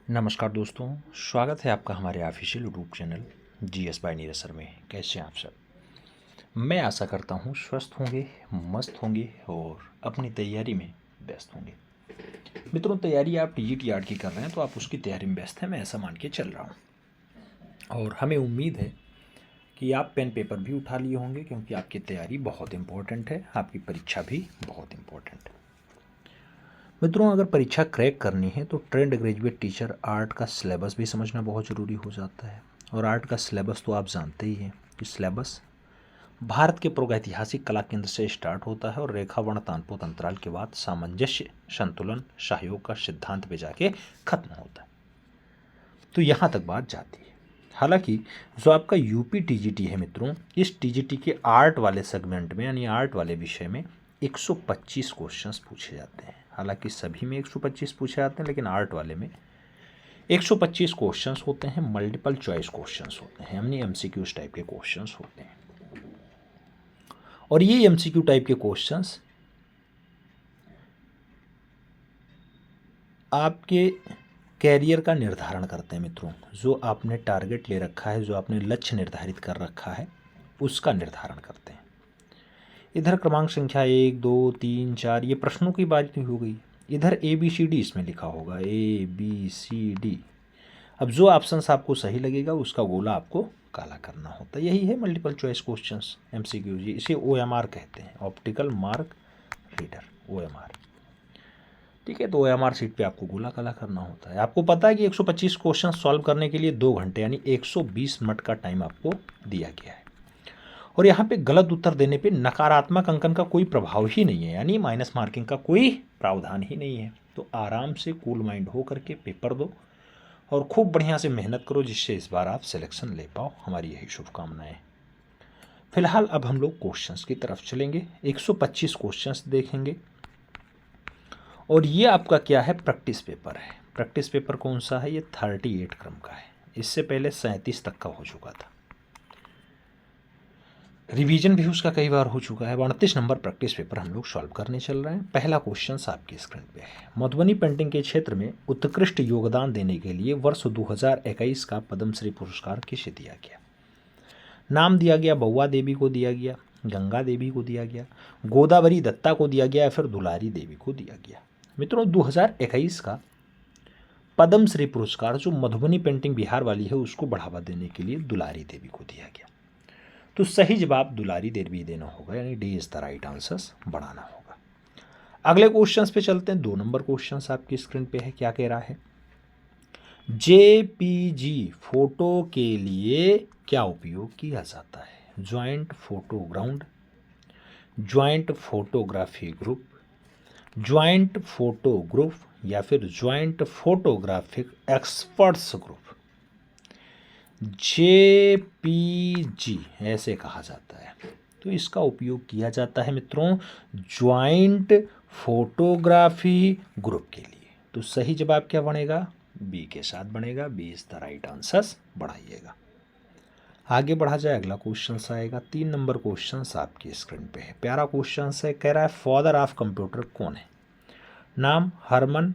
नमस्कार दोस्तों, स्वागत है आपका हमारे official YouTube channel GS bye Neeraj sir में। कैसे हैं आप सब? मैं आशा करता हूँ स्वस्थ होंगे, मस्त होंगे और अपनी तैयारी में व्यस्त होंगे। मित्रों, तैयारी आप टीजीटी आर्ट की कर रहे हैं तो आप उसकी तैयारी में व्यस्त हैं, मैं ऐसा मान के चल रहा हूँ। और हमें उम्मीद है कि आप पेन पेपर भी उठा लिए होंगे, क्योंकि आपकी तैयारी बहुत इम्पोर्टेंट है, आपकी परीक्षा भी बहुत इम्पोर्टेंट है। मित्रों, अगर परीक्षा क्रैक करनी है तो ट्रेंड ग्रेजुएट टीचर आर्ट का सिलेबस भी समझना बहुत ज़रूरी हो जाता है। और आर्ट का सिलेबस तो आप जानते ही हैं कि सिलेबस भारत के प्रागैतिहासिक कला केंद्र से स्टार्ट होता है और रेखावर्ण तानपोत अंतराल के बाद सामंजस्य, संतुलन, सहयोग का सिद्धांत पे जाके खत्म होता है। तो यहाँ तक बात जाती है। हालांकि जो आपका यूपी टीजीटी है मित्रों, इस टीजीटी के आर्ट वाले सेगमेंट में यानी आर्ट वाले विषय में 125 क्वेश्चंस पूछे जाते हैं। हालांकि सभी में 125 पूछे जाते हैं, लेकिन आर्ट वाले में 125 क्वेश्चंस होते हैं। मल्टीपल चॉइस क्वेश्चंस होते हैं, यानी एमसीक्यूज टाइप के क्वेश्चंस होते हैं। और ये एमसीक्यू टाइप के क्वेश्चंस आपके कैरियर का निर्धारण करते हैं मित्रों। जो आपने टारगेट ले रखा है, जो आपने लक्ष्य निर्धारित कर रखा है, उसका निर्धारण करते हैं। इधर क्रमांक संख्या 1, 2, 3, 4 ये प्रश्नों की बात नहीं हो गई। इधर ABCD इसमें लिखा होगा, ABCD। अब जो ऑप्शंस आपको सही लगेगा उसका गोला आपको काला करना होता है। यही है मल्टीपल चॉइस क्वेश्चंस, MCQ। इसे OMR कहते हैं, ऑप्टिकल मार्क रीडर, OMR। ठीक है, तो OMR सीट पे आपको गोला काला करना होता है। आपको पता है कि 125 क्वेश्चन सॉल्व करने के लिए 2 घंटे यानी 120 मिनट का टाइम आपको दिया गया है। और यहाँ पे गलत उत्तर देने पे नकारात्मक अंकन का कोई प्रभाव ही नहीं है, यानी माइनस मार्किंग का कोई प्रावधान ही नहीं है। तो आराम से कूल माइंड हो करके पेपर दो और खूब बढ़िया से मेहनत करो, जिससे इस बार आप सिलेक्शन ले पाओ। हमारी यही शुभकामनाएं। फिलहाल अब हम लोग क्वेश्चंस की तरफ चलेंगे। 125 क्वेश्चंस देखेंगे और ये आपका क्या है, प्रैक्टिस पेपर है। प्रैक्टिस पेपर कौन सा है? ये 38 क्रम का है। इससे पहले 37 तक का हो चुका था। रिवीजन भी उसका कई बार हो चुका है। 38 नंबर प्रैक्टिस पेपर हम लोग सॉल्व करने चल रहे हैं। पहला क्वेश्चन आपकी स्क्रीन पे है। मधुबनी पेंटिंग के क्षेत्र में उत्कृष्ट योगदान देने के लिए वर्ष 2021 का पद्मश्री पुरस्कार किसे दिया गया? नाम दिया गया, बउआ देवी को दिया गया, गंगा देवी को दिया गया, गोदावरी दत्ता को दिया गया या फिर दुलारी देवी को दिया गया। मित्रों, 2021 का पद्मश्री पुरस्कार जो मधुबनी पेंटिंग बिहार वाली है उसको बढ़ावा देने के लिए दुलारी देवी को दिया गया। तो सही जवाब दुलारी देवी देना होगा, यानी D is the right answer, बढ़ाना होगा। अगले क्वेश्चंस पे चलते हैं। 2 नंबर क्वेश्चंस आपकी स्क्रीन पे है। क्या कह रहा है? JPG फोटो के लिए क्या उपयोग किया जाता है? ज्वाइंट फोटोग्राउंड, joint photography group, joint photo group या फिर joint photographic experts group. JPG ऐसे कहा जाता है। तो इसका उपयोग किया जाता है मित्रों ज्वाइंट फोटोग्राफी ग्रुप के लिए। तो सही जवाब क्या बनेगा? बी के साथ बनेगा। B is the right answer, बढ़ाइएगा। आगे बढ़ा जाए, अगला क्वेश्चन आएगा। 3 नंबर क्वेश्चन आपकी स्क्रीन पे है। प्यारा क्वेश्चन है। कह रहा है फादर ऑफ कंप्यूटर कौन है? नाम हरमन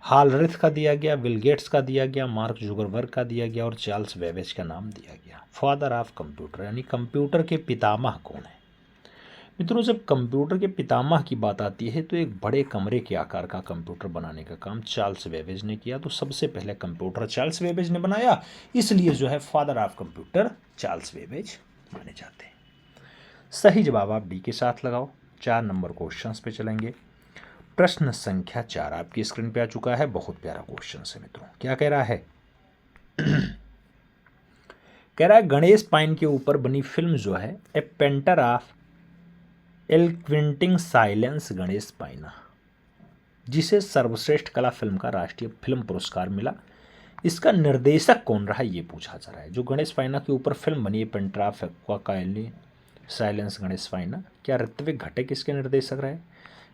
हालरिथ का दिया गया, बिल गेट्स का दिया गया, मार्क जुगरबर्ग का दिया गया और चार्ल्स बेबेज का नाम दिया गया। फादर ऑफ कंप्यूटर यानी कंप्यूटर के पितामह कौन है? मित्रों, जब कंप्यूटर के पितामह की बात आती है तो एक बड़े कमरे के आकार का कंप्यूटर बनाने का काम चार्ल्स बेबेज ने किया। तो सबसे पहले कंप्यूटर चार्ल्स बेबेज ने बनाया, इसलिए जो है father of computer Charles Babbage माने जाते हैं। सही जवाब आप डी के साथ लगाओ। 4 नंबर क्वेश्चन पे चलेंगे। प्रश्न संख्या 4 आपकी स्क्रीन पे आ चुका है। बहुत प्यारा क्वेश्चन है मित्रों। क्या कह रहा है? कह रहा है गणेश पाइन के ऊपर बनी फिल्म जो है a painter of eloquent silence Ganesh Pyne, जिसे सर्वश्रेष्ठ कला फिल्म का राष्ट्रीय फिल्म पुरस्कार मिला, इसका निर्देशक कौन रहा, ये पूछा जा रहा है। जो गणेश पाइना के ऊपर फिल्म बनी है पेंटर ऑफ साइलेंस गणेश पाइना, क्या ऋत्विक घटक इसके निर्देशक रहे?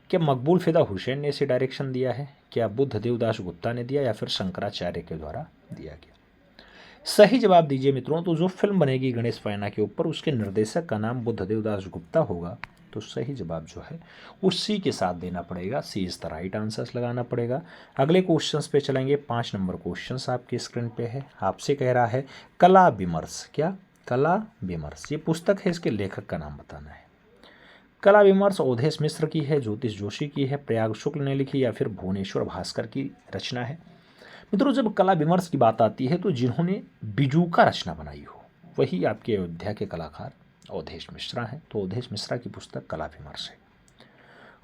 क्या मकबूल फिदा हुसैन ने इसे डायरेक्शन दिया है? क्या बुद्ध देवदास गुप्ता ने दिया या फिर शंकराचार्य के द्वारा दिया गया? सही जवाब दीजिए मित्रों। तो जो फिल्म बनेगी गणेश पाइना के ऊपर, उसके निर्देशक का नाम बुद्ध देवदास गुप्ता होगा तो सही जवाब जो है वो सी के साथ देना पड़ेगा। सी इज़ द राइट आंसर्स लगाना पड़ेगा। अगले क्वेश्चंस पे चलेंगे। 5 नंबर क्वेश्चंस आपकी स्क्रीन पे है। आपसे कह रहा है कला विमर्श, क्या कला विमर्श, ये पुस्तक है, इसके लेखक का नाम बताना है। कला विमर्श अवधेश मिश्र की है, ज्योतिष जोशी की है, प्रयाग शुक्ल ने लिखी या फिर भुवनेश्वर भास्कर की रचना है। मित्रों जब कला विमर्श की बात आती है तो जिन्होंने बिजूका रचना बनाई हो वही आपके अयोध्या के कलाकार अवधेश मिश्रा हैं। तो अवधेश मिश्रा की पुस्तक कला विमर्श है।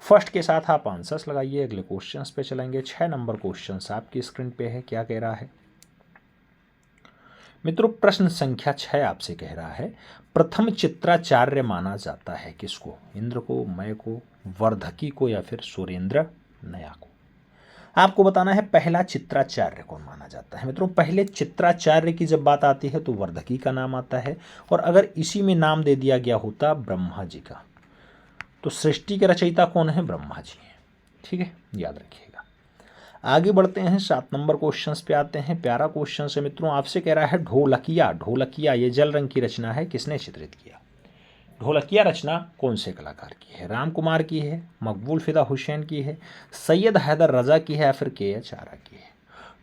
फर्स्ट के साथ आप आंसर्स लगाइए। अगले क्वेश्चंस पे चलेंगे। 6 नंबर क्वेश्चंस आपकी स्क्रीन पे है। क्या कह रहा है मित्रों? प्रश्न संख्या 6 आपसे कह रहा है प्रथम चित्राचार्य माना जाता है किसको? इंद्र को, मय को, वर्धकी को या फिर सुरेंद्र नया को? आपको बताना है पहला चित्राचार्य कौन माना जाता है। मित्रों पहले चित्राचार्य की जब बात आती है तो वर्धकी का नाम आता है, और अगर इसी में नाम दे दिया गया होता ब्रह्मा जी का तो सृष्टि के रचयिता कौन है? ब्रह्मा जी हैं। ठीक है, याद रखिएगा। आगे बढ़ते हैं। 7 नंबर क्वेश्चन पे आते हैं। प्यारा क्वेश्चन है मित्रों। आपसे कह रहा है ढोलकिया, ढोलकिया ये जल रंग की रचना है, किसने चित्रित किया? ढोलकिया रचना कौन से कलाकार की है? राम कुमार की है, मकबूल फिदा हुसैन की है, सैयद हैदर रजा की है या फिर के.एच. आरा की है?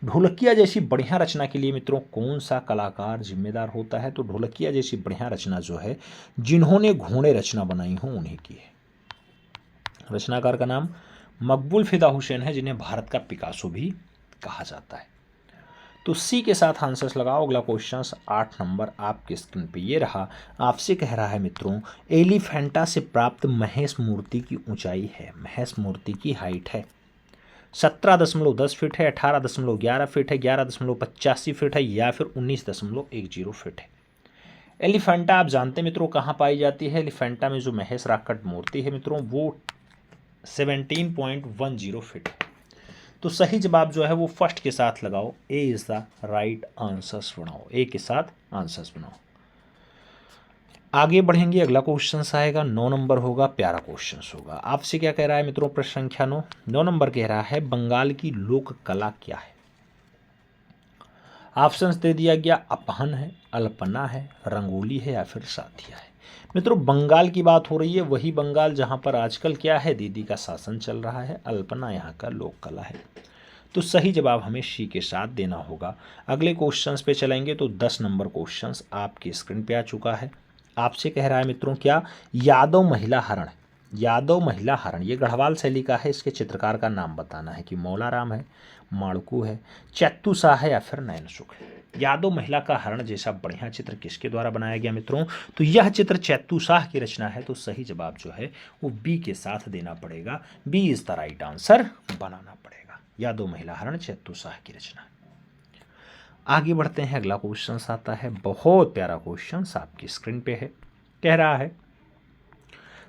ढोलकिया जैसी बढ़िया रचना के लिए मित्रों कौन सा कलाकार जिम्मेदार होता है? तो ढोलकिया जैसी बढ़िया रचना जो है जिन्होंने घोड़े रचना बनाई हो उन्हीं की है। रचनाकार का नाम मकबूल फिदा हुसैन है, जिन्हें भारत का पिकासो भी कहा जाता है। तो सी के साथ आंसर्स लगाओ। अगला क्वेश्चन 8 नंबर आपके स्क्रीन पे ये रहा। आपसे कह रहा है मित्रों एलिफेंटा से प्राप्त महेश मूर्ति की ऊंचाई है, महेश मूर्ति की हाइट है 17.10 फीट है, 18.11 फीट है, 11.85 फीट है या फिर 19.10 फीट है। एलिफेंटा आप जानते हैं मित्रों कहाँ पाई जाती है? एलिफेंटा में जो महेश राकट मूर्ति है मित्रों वो 17.10 फीट है। तो सही जवाब जो है वो फर्स्ट के साथ लगाओ। ए इज द राइट आंसर्स बनाओ, ए के साथ आंसर्स बनाओ। आगे बढ़ेंगे। अगला क्वेश्चन आएगा 9 नंबर होगा, प्यारा क्वेश्चन होगा। आपसे क्या कह रहा है मित्रों? प्रश्न संख्या 9 नंबर कह रहा है बंगाल की लोक कला क्या है? ऑप्शंस दे दिया गया अपहन है, अल्पना है, रंगोली है या फिर साथिया है। मित्रों बंगाल की बात हो रही है, वही बंगाल जहां पर आजकल क्या है दीदी का शासन चल रहा है। अल्पना यहाँ का लोक कला है। तो सही जवाब हमें सी के साथ देना होगा। अगले क्वेश्चंस पे चलेंगे। तो 10 नंबर क्वेश्चंस आपकी स्क्रीन पे आ चुका है। आपसे कह रहा है मित्रों क्या यादव महिला हरण, यादव महिला हरण ये गढ़वाल शैली का है, इसके चित्रकार का नाम बताना है कि मौलाराम है, माड़कू है, चैत्तू शाह है या फिर नैन सुख है। यादव महिला का हरण जैसा बढ़िया चित्र किसके द्वारा बनाया गया मित्रों? तो यह चित्र चैत्तू शाह की रचना है। तो सही जवाब जो है वो बी के साथ देना पड़ेगा। B is the right answer बनाना पड़ेगा। यादव महिला हरण चैत्तू शाह की रचना। आगे बढ़ते हैं। अगला क्वेश्चन आता है, बहुत प्यारा क्वेश्चन आपकी स्क्रीन पे है। कह रहा है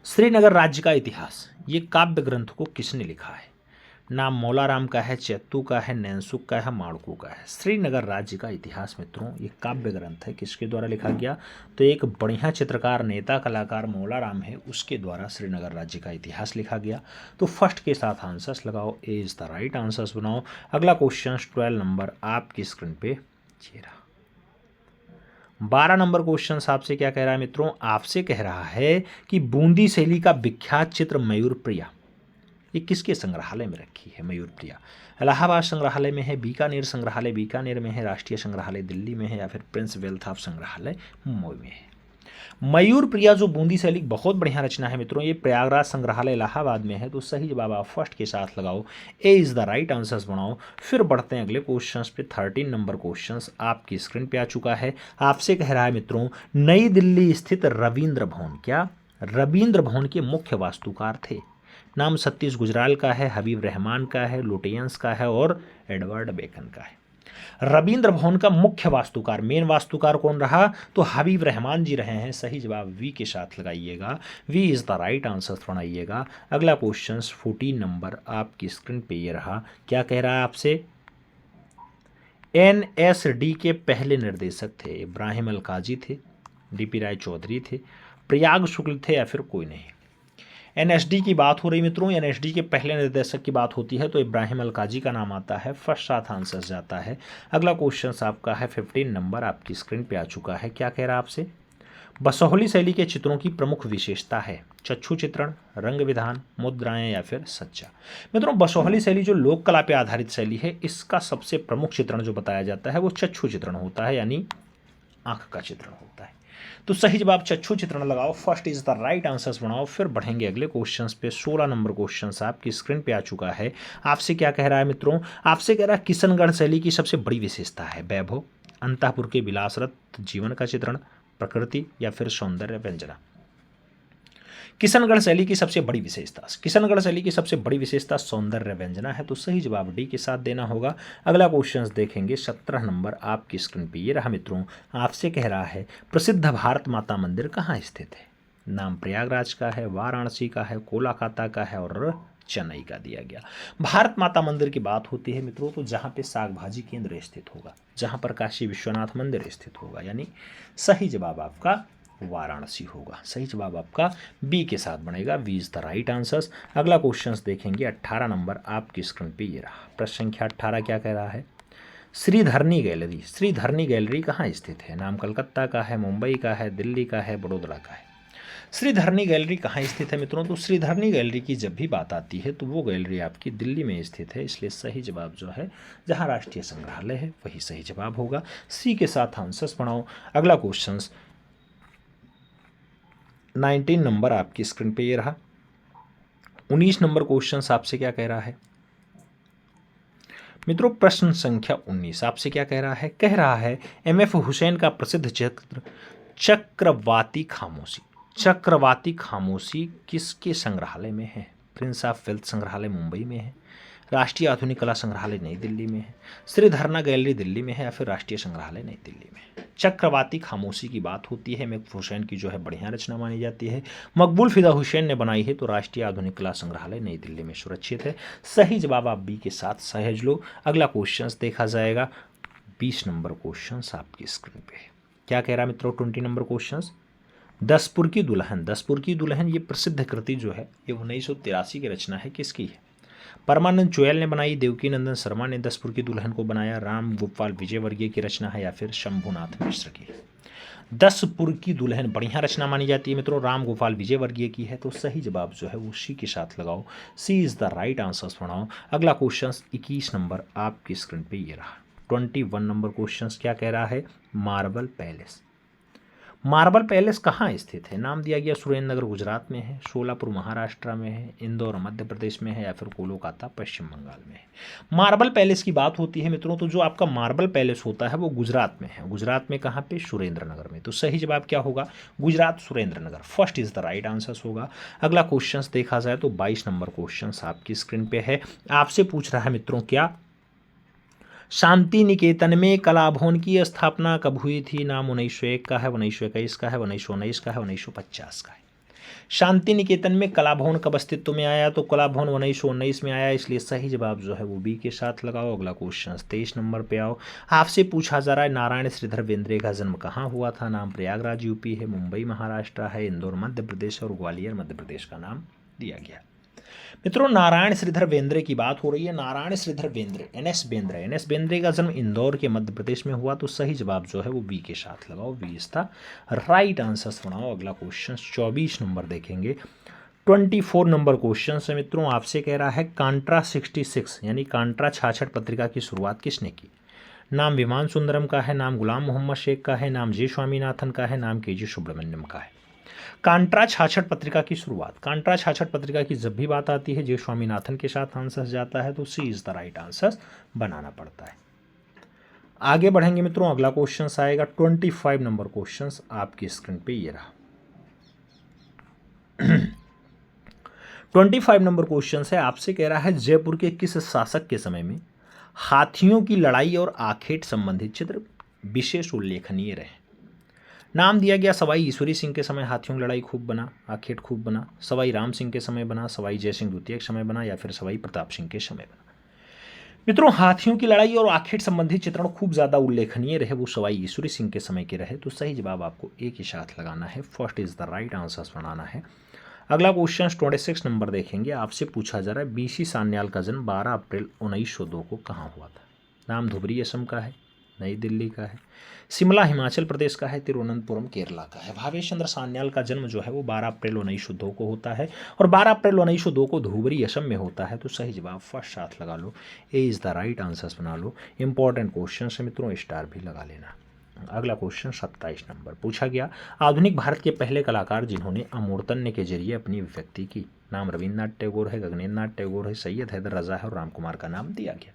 श्रीनगर राज्य का इतिहास ये काव्य ग्रंथ को किसने लिखा है? नाम मौलाराम का है, चैत्तू का है, नैनसुख का है, माड़कू का है। श्रीनगर राज्य का इतिहास मित्रों ये काव्य ग्रंथ है, किसके द्वारा लिखा गया? तो एक बढ़िया चित्रकार नेता कलाकार मौलाराम है, उसके द्वारा श्रीनगर राज्य का इतिहास लिखा गया। तो फर्स्ट के साथ आंसर्स लगाओ। ए इज द राइट आंसर्स बनाओ। अगला क्वेश्चन 12 नंबर आपकी स्क्रीन पे चेहरा। 12 नंबर क्वेश्चन आपसे क्या कह रहा है मित्रों? आपसे कह रहा है कि बूंदी शैली का विख्यात चित्र मयूर प्रिया ये किसके संग्रहालय में रखी है? मयूर प्रिया इलाहाबाद संग्रहालय में है, बीकानेर संग्रहालय बीकानेर में है, राष्ट्रीय संग्रहालय दिल्ली में है या फिर प्रिंस वेल्थ ऑफ संग्रहालय मुंबई में है। मयूर प्रिया जो बूंदी शैली बहुत बढ़िया रचना है मित्रों, ये प्रयागराज संग्रहालय इलाहाबाद में है। तो सही जवाब आप फर्स्ट के साथ लगाओ। ए इज द राइट आंसर्स बनाओ। फिर बढ़ते हैं अगले क्वेश्चन पे। 13 नंबर क्वेश्चन आपकी स्क्रीन पे आ चुका है। आपसे कह रहा है मित्रों नई दिल्ली स्थित रविंद्र भवन क्या रविंद्र भवन के मुख्य वास्तुकार थे? नाम सतीश गुजराल का है, हबीब रहमान का है, लुटियंस का है और एडवर्ड बेकन का है। रविंद्र भवन का मुख्य वास्तुकार मेन वास्तुकार कौन रहा? तो हबीब रहमान जी रहे हैं। सही जवाब वी के साथ लगाइएगा। B is the right answer बनाइएगा। अगला क्वेश्चन 14 नंबर आपकी स्क्रीन पे ये रहा। क्या कह रहा है आपसे? एनएसडी के पहले निर्देशक थे इब्राहिम अलकाजी थे, डीपी राय चौधरी थे, प्रयाग शुक्ल थे या फिर कोई नहीं। एनएसडी की बात हो रही मित्रों, एनएसडी के पहले निर्देशक की बात होती है तो इब्राहिम अलकाजी का नाम आता है। फर्स्ट साथ आंसर जाता है। अगला क्वेश्चन आपका है 15 नंबर आपकी स्क्रीन पे आ चुका है। क्या कह रहा है आपसे? बसोहली शैली के चित्रों की प्रमुख विशेषता है? चक्षु चित्रण, रंग विधान, मुद्राएं या फिर सज्जा। मित्रों, बसोहली शैली जो लोक कला पे आधारित शैली है, इसका सबसे प्रमुख चित्रण जो बताया जाता है वो चक्षु चित्रण होता है, यानी आंख का चित्रण होता है। तो सही जवाब चक्षु चित्रण लगाओ, first is the right answers बनाओ। फिर बढ़ेंगे अगले क्वेश्चंस पे। 16 नंबर क्वेश्चंस आपकी स्क्रीन पे आ चुका है। आपसे क्या कह रहा है मित्रों? आपसे कह रहा है किशनगढ़ शैली की सबसे बड़ी विशेषता है वैभव, अंतःपुर के विलासरत जीवन का चित्रण, प्रकृति या फिर सौंदर्य व्यंजना। किशनगढ़ शैली की सबसे बड़ी विशेषता, किशनगढ़ शैली की सबसे बड़ी विशेषता सौंदर्य व्यंजना है। तो सही जवाब डी के साथ देना होगा। अगला क्वेश्चन देखेंगे 17 नंबर आपकी स्क्रीन पे। ये रहा मित्रों, आपसे कह रहा है प्रसिद्ध भारत माता मंदिर कहाँ स्थित है? नाम प्रयागराज का है, वाराणसी का है, कोलाकाता का है और चेन्नई का दिया गया। भारत माता मंदिर की बात होती है मित्रों तो जहाँ पे साग भाजी केंद्र स्थित होगा, जहाँ पर काशी विश्वनाथ मंदिर स्थित होगा, यानी सही जवाब आपका वाराणसी होगा। सही जवाब आपका बी के साथ बनेगा। B is the right answers. अगला क्वेश्चन देखेंगे 18 नंबर आपकी स्क्रीन पे। ये रहा प्रश्न संख्या 18 क्या कह रहा है? श्रीधरनी गैलरी, श्रीधरनी गैलरी कहाँ स्थित है? नाम कलकत्ता का है, मुंबई का है, दिल्ली का है, बड़ोदरा का है। श्रीधरनी गैलरी कहाँ स्थित है मित्रों? तो श्रीधरनी गैलरी की जब भी बात आती है तो वो गैलरी आपकी दिल्ली में स्थित है, इसलिए सही जवाब जो है जहाँ राष्ट्रीय संग्रहालय है वही सही जवाब होगा। सी के साथ आंसर्स बनाओ। अगला क्वेश्चन 19 नंबर आपकी स्क्रीन पे ये रहा। 19 नंबर क्वेश्चन आपसे क्या कह रहा है मित्रों? प्रश्न संख्या 19 आपसे क्या कह रहा है? कह रहा है एम.एफ. हुसैन का प्रसिद्ध चित्र चक्रवाती खामोशी, चक्रवाती खामोशी किसके संग्रहालय में है? प्रिंस ऑफ वेल्थ संग्रहालय मुंबई में है, राष्ट्रीय आधुनिक कला संग्रहालय नई दिल्ली में है, श्रीधरना गैलरी दिल्ली में है या फिर राष्ट्रीय संग्रहालय नई दिल्ली में है। चक्रवाती खामोशी की बात होती है, एम.एफ. हुसैन की जो है बढ़िया रचना मानी जाती है। मकबूल फिदा हुसैन ने बनाई है तो राष्ट्रीय आधुनिक कला संग्रहालय नई दिल्ली में सुरक्षित है। सही जवाब आप बी के साथ सहेज लो। अगला क्वेश्चन देखा जाएगा 20 नंबर क्वेश्चन आपकी स्क्रीन पे। क्या कह रहा है मित्रों? 20 नंबर क्वेश्चन, दसपुर की दुल्हन, दसपुर की दुल्हन ये प्रसिद्ध कृति जो है ये 1983 की रचना है, किसकी है? परमानंद चोयल ने बनाई, देवकी नंदन शर्मा ने दसपुर की दुल्हन को बनाया, राम गोपाल विजयवर्गीय की रचना है या फिर शंभुनाथ मिश्र की? दसपुर की दुल्हन बढ़िया रचना मानी जाती है मित्रों, राम गोपाल विजयवर्गीय की है। तो सही जवाब जो है वो सी के साथ लगाओ। सी इज द राइट आंसर्स बनाओ। अगला क्वेश्चन 21 नंबर आपकी स्क्रीन पे ये रहा। 21 नंबर क्वेश्चन क्या कह रहा है? मार्बल पैलेस, मार्बल पैलेस कहाँ स्थित है? नाम दिया गया सुरेंद्र नगर गुजरात में है, सोलापुर महाराष्ट्र में है, इंदौर मध्य प्रदेश में है या फिर कोलकाता पश्चिम बंगाल में है। मार्बल पैलेस की बात होती है मित्रों तो जो आपका मार्बल पैलेस होता है वो गुजरात में है। गुजरात में कहाँ पे? सुरेंद्र नगर में। तो सही जवाब क्या होगा? Gujarat Surendranagar, first is the right answer होगा। अगला क्वेश्चन देखा जाए तो 22 नंबर क्वेश्चन आपकी स्क्रीन पे है। आपसे पूछ रहा है मित्रों क्या शांति निकेतन में कला भवन की स्थापना कब हुई थी? नाम 1901 का है, 1921 का है, 1919 का है, 1950 का है। शांति निकेतन में कला भवन कब अस्तित्व में आया? तो कला भवन 1919 में आया, इसलिए सही जवाब जो है वो बी के साथ लगाओ। अगला क्वेश्चन 23 नंबर पे आओ। आपसे पूछा जा रहा है नारायण श्रीधर बेंद्रे का जन्म कहाँ हुआ था? नाम प्रयागराज यूपी है, मुंबई महाराष्ट्र है, इंदौर मध्य प्रदेश और ग्वालियर मध्य प्रदेश का नाम दिया गया। मित्रों, नारायण श्रीधर बेंद्रे की बात हो रही है। नारायण श्रीधर बेंद्रे, एन.एस. बेंद्रे, एन.एस. बेंद्रे का जन्म इंदौर के मध्य प्रदेश में हुआ। तो सही जवाब जो है वो बी के साथ लगाओ। B is the right answers बनाओ। अगला क्वेश्चन 24 नंबर देखेंगे। 24 नंबर क्वेश्चन है मित्रों, आपसे कह रहा है कांट्रा 66 यानी कांट्रा 66 पत्रिका की शुरुआत किसने की? नाम विमान सुंदरम का है, नाम गुलाम मोहम्मद शेख का है, नाम जे स्वामीनाथन का है, नाम के.जी. सुब्रमण्यम का है। कांट्रा 66 पत्रिका की शुरुआत, कांट्रा 66 पत्रिका की जब भी बात आती है जे स्वामीनाथन के साथ आंसर जाता है तो सी इज द राइट आंसर बनाना पड़ता है। आगे बढ़ेंगे मित्रों, अगला क्वेश्चन आएगा 25 नंबर क्वेश्चन आपकी स्क्रीन पे ये रहा। 25 नंबर क्वेश्चन है, आपसे कह रहा है जयपुर के किस शासक के समय में हाथियों की लड़ाई और आखेट संबंधित चित्र विशेष उल्लेखनीय रहे? नाम दिया गया सवाई ईश्वरी सिंह के समय हाथियों की लड़ाई खूब बना, आखेट खूब बना, सवाई राम सिंह के समय बना, सवाई जयसिंह द्वितीय के समय बना या फिर सवाई प्रताप सिंह के समय बना। मित्रों, हाथियों की लड़ाई और आखेट संबंधित चित्रण खूब ज़्यादा उल्लेखनीय रहे वो सवाई ईश्वरी सिंह के समय के रहे। तो सही जवाब आपको एक ही साथ लगाना है, first is the right answer बनाना है। अगला क्वेश्चन 26 नंबर देखेंगे। आपसे पूछा जा रहा है बीसी सान्याल का जन्म 12 अप्रैल 1902 को कहाँ हुआ था? नाम धुबरी असम का है, नई दिल्ली का है। शिमला हिमाचल प्रदेश का है। तिरुवनंतपुरम केरला का है। भावेश चंद्र सान्याल का जन्म जो है वो 12 अप्रैल 1902 को होता है और 12 अप्रैल 1902 को धुबरी असम में होता है। तो सही जवाब फर्स्ट साथ लगा लो, A is the right answer बना लो। इंपॉर्टेंट क्वेश्चन है मित्रों, स्टार भी लगा लेना। अगला क्वेश्चन 27 नंबर पूछा गया, आधुनिक भारत के पहले कलाकार जिन्होंने अमूर्तन्य के जरिए अपनी अभिव्यक्ति की। नाम रविन्द्रनाथ टैगोर है, गगनेन्द्र नाथ टैगोर है, सैयद हैदर रजा है और राम कुमार का नाम दिया गया।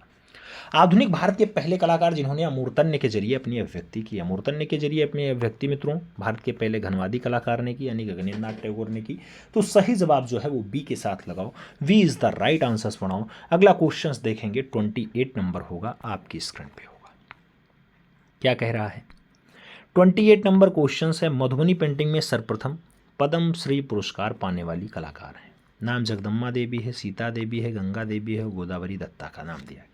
आधुनिक भारत के पहले कलाकार जिन्होंने अमूर्तन्य के जरिए अपनी अभिव्यक्ति की। अमूर्तन्य के जरिए अपनी अभिव्यक्ति मित्रों भारत के पहले घनवादी कलाकार ने की, यानी गगनेन्द्र नाथ टैगोर ने की। तो सही जवाब जो है वो बी के साथ लगाओ, B is the right answer बनाओ। अगला क्वेश्चन देखेंगे 28 नंबर होगा, आपकी स्क्रीन पे होगा। क्या कह रहा है? 28 नंबर क्वेश्चन है, मधुबनी पेंटिंग में सर्वप्रथम पद्म श्री पुरस्कार पाने वाली कलाकार है। नाम जगदम्बा देवी है, सीता देवी है, गंगा देवी है, गोदावरी दत्ता का नाम दिया गया।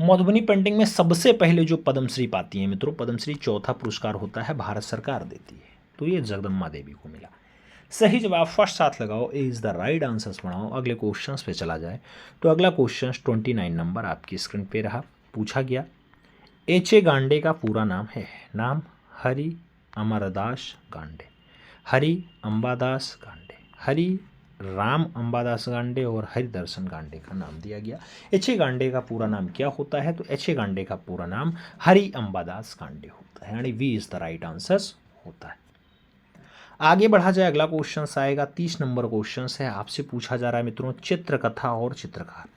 मधुबनी पेंटिंग में सबसे पहले जो पद्मश्री पाती है मित्रों, पद्मश्री चौथा पुरस्कार होता है, भारत सरकार देती है, तो ये जगदम्बा देवी को मिला। सही जवाब फर्स्ट साथ लगाओ, ए इज द राइट आंसर बनाओ। अगले क्वेश्चन पे चला जाए तो अगला क्वेश्चन 29 नंबर आपकी स्क्रीन पे रहा। पूछा गया, एच.ए. गांडे का पूरा नाम है। नाम हरि अमरदास गांडे, हरि अंबादास गांडे, हरि राम अंबादास गांडे और हरिदर्शन गांडे का नाम दिया गया। एच.ए. गांडे का पूरा नाम क्या होता है? तो एच.ए. गांडे का पूरा नाम हरि अंबादास गांडे होता है, यानी B is the right answer होता है। आगे बढ़ा जाए, अगला क्वेश्चन आएगा 30 नंबर क्वेश्चन है। आपसे पूछा जा रहा है मित्रों, चित्रकथा और चित्रकार।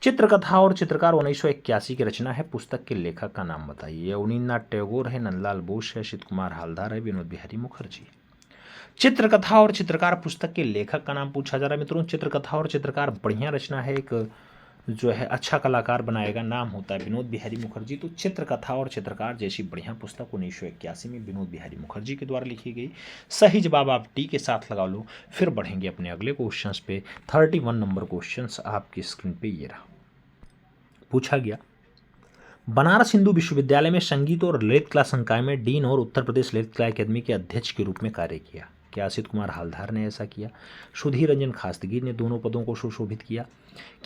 चित्रकथा और चित्रकार 1981 की रचना है। पुस्तक के लेखक का नाम बताइए। अवनींद्रनाथ टैगोर है, नंदलाल बोस है, शीत कुमार हालदार है, विनोद बिहारी मुखर्जी। चित्रकथा और चित्रकार पुस्तक के लेखक का नाम पूछा जा रहा है मित्रों। चित्रकथा और चित्रकार बढ़िया रचना है, एक जो है अच्छा कलाकार बनाएगा, नाम होता है विनोद बिहारी मुखर्जी। तो चित्रकथा और चित्रकार जैसी बढ़िया पुस्तक 1981 में विनोद बिहारी मुखर्जी के द्वारा लिखी गई। सही जवाब आप डी के साथ लगा लो। फिर बढ़ेंगे अपने अगले क्वेश्चन पे। 31 नंबर क्वेश्चन आपकी स्क्रीन पे ये रहा। पूछा गया, बनारस हिंदू विश्वविद्यालय में संगीत और ललित कला संकाय में डीन और उत्तर प्रदेश ललित कला अकादमी के अध्यक्ष के रूप में कार्य किया। क्या शीत कुमार हालदार ने ऐसा किया? सुधीर रंजन खास्तगी ने दोनों पदों को सुशोभित किया?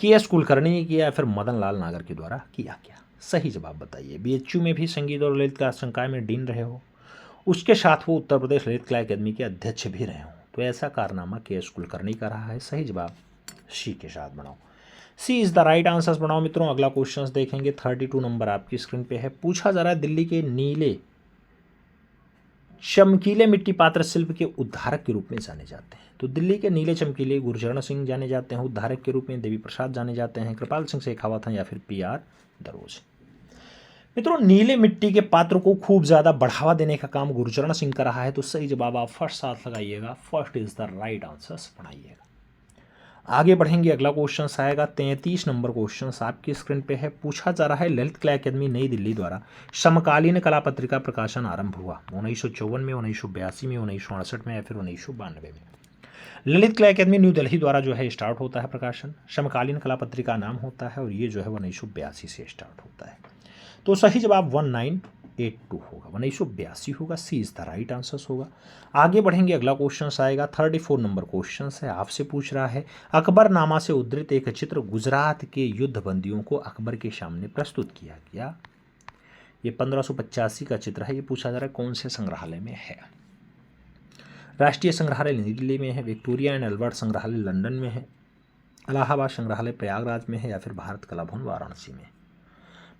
एस कुलकर्णी ने किया या फिर मदन लाल नागर के द्वारा किया गया? सही जवाब बताइए। बीएचयू में भी संगीत और ललित कला संकाय में डीन रहे हो, उसके साथ वो उत्तर प्रदेश ललित कला अकादमी के अध्यक्ष भी रहे हो, तो ऐसा कारनामा एस कुलकर्णी का रहा है। सही जवाब सी के साथ बनाओ, सी इज द राइट आंसर बनाओ मित्रों। अगला क्वेश्चन देखेंगे 32 नंबर आपकी स्क्रीन पे है। पूछा जा रहा है, दिल्ली के नीले चमकीले मिट्टी पात्र शिल्प के उद्धारक के रूप में जाने जाते हैं। तो दिल्ली के नीले चमकीले गुरचरण सिंह जाने जाते हैं उद्धारक के रूप में, देवी प्रसाद जाने जाते हैं, कृपाल सिंह शेखावत हैं या फिर पी.आर. दरोज। मित्रों, नीले मिट्टी के पात्र को खूब ज़्यादा बढ़ावा देने का काम गुरचरण सिंह का रहा है। तो सही जवाब आप फर्स्ट साथ लगाइएगा, first is the right answer बनाइएगा। आगे बढ़ेंगे, अगला क्वेश्चन आएगा 33 नंबर क्वेश्चन आपकी स्क्रीन पे है। पूछा जा रहा है, ललित कला अकादमी नई दिल्ली द्वारा समकालीन कला पत्रिका प्रकाशन आरंभ हुआ 1954 में, 1982 में, 1968 में या फिर 1992 में। ललित कला अकादमी न्यू दिल्ली द्वारा जो है स्टार्ट होता है प्रकाशन, समकालीन कला पत्रिका नाम होता है और ये जो है 1982 से स्टार्ट होता है। तो सही जवाब 1982 होगा, 1982 होगा, सी इज द राइट आंसर होगा। आगे बढ़ेंगे, अगला क्वेश्चन आएगा 34 नंबर क्वेश्चन है। आपसे पूछ रहा है, अकबरनामा से उद्धृत एक चित्र गुजरात के युद्ध बंदियों को अकबर के सामने प्रस्तुत किया गया। ये 1585 का चित्र है। ये पूछा जा रहा है कौन से संग्रहालय में है? राष्ट्रीय संग्रहालय नई दिल्ली में है, विक्टोरिया एंड अल्बर्ट संग्रहालय लंदन में है, इलाहाबाद संग्रहालय प्रयागराज में है या फिर भारत कला भवन वाराणसी में।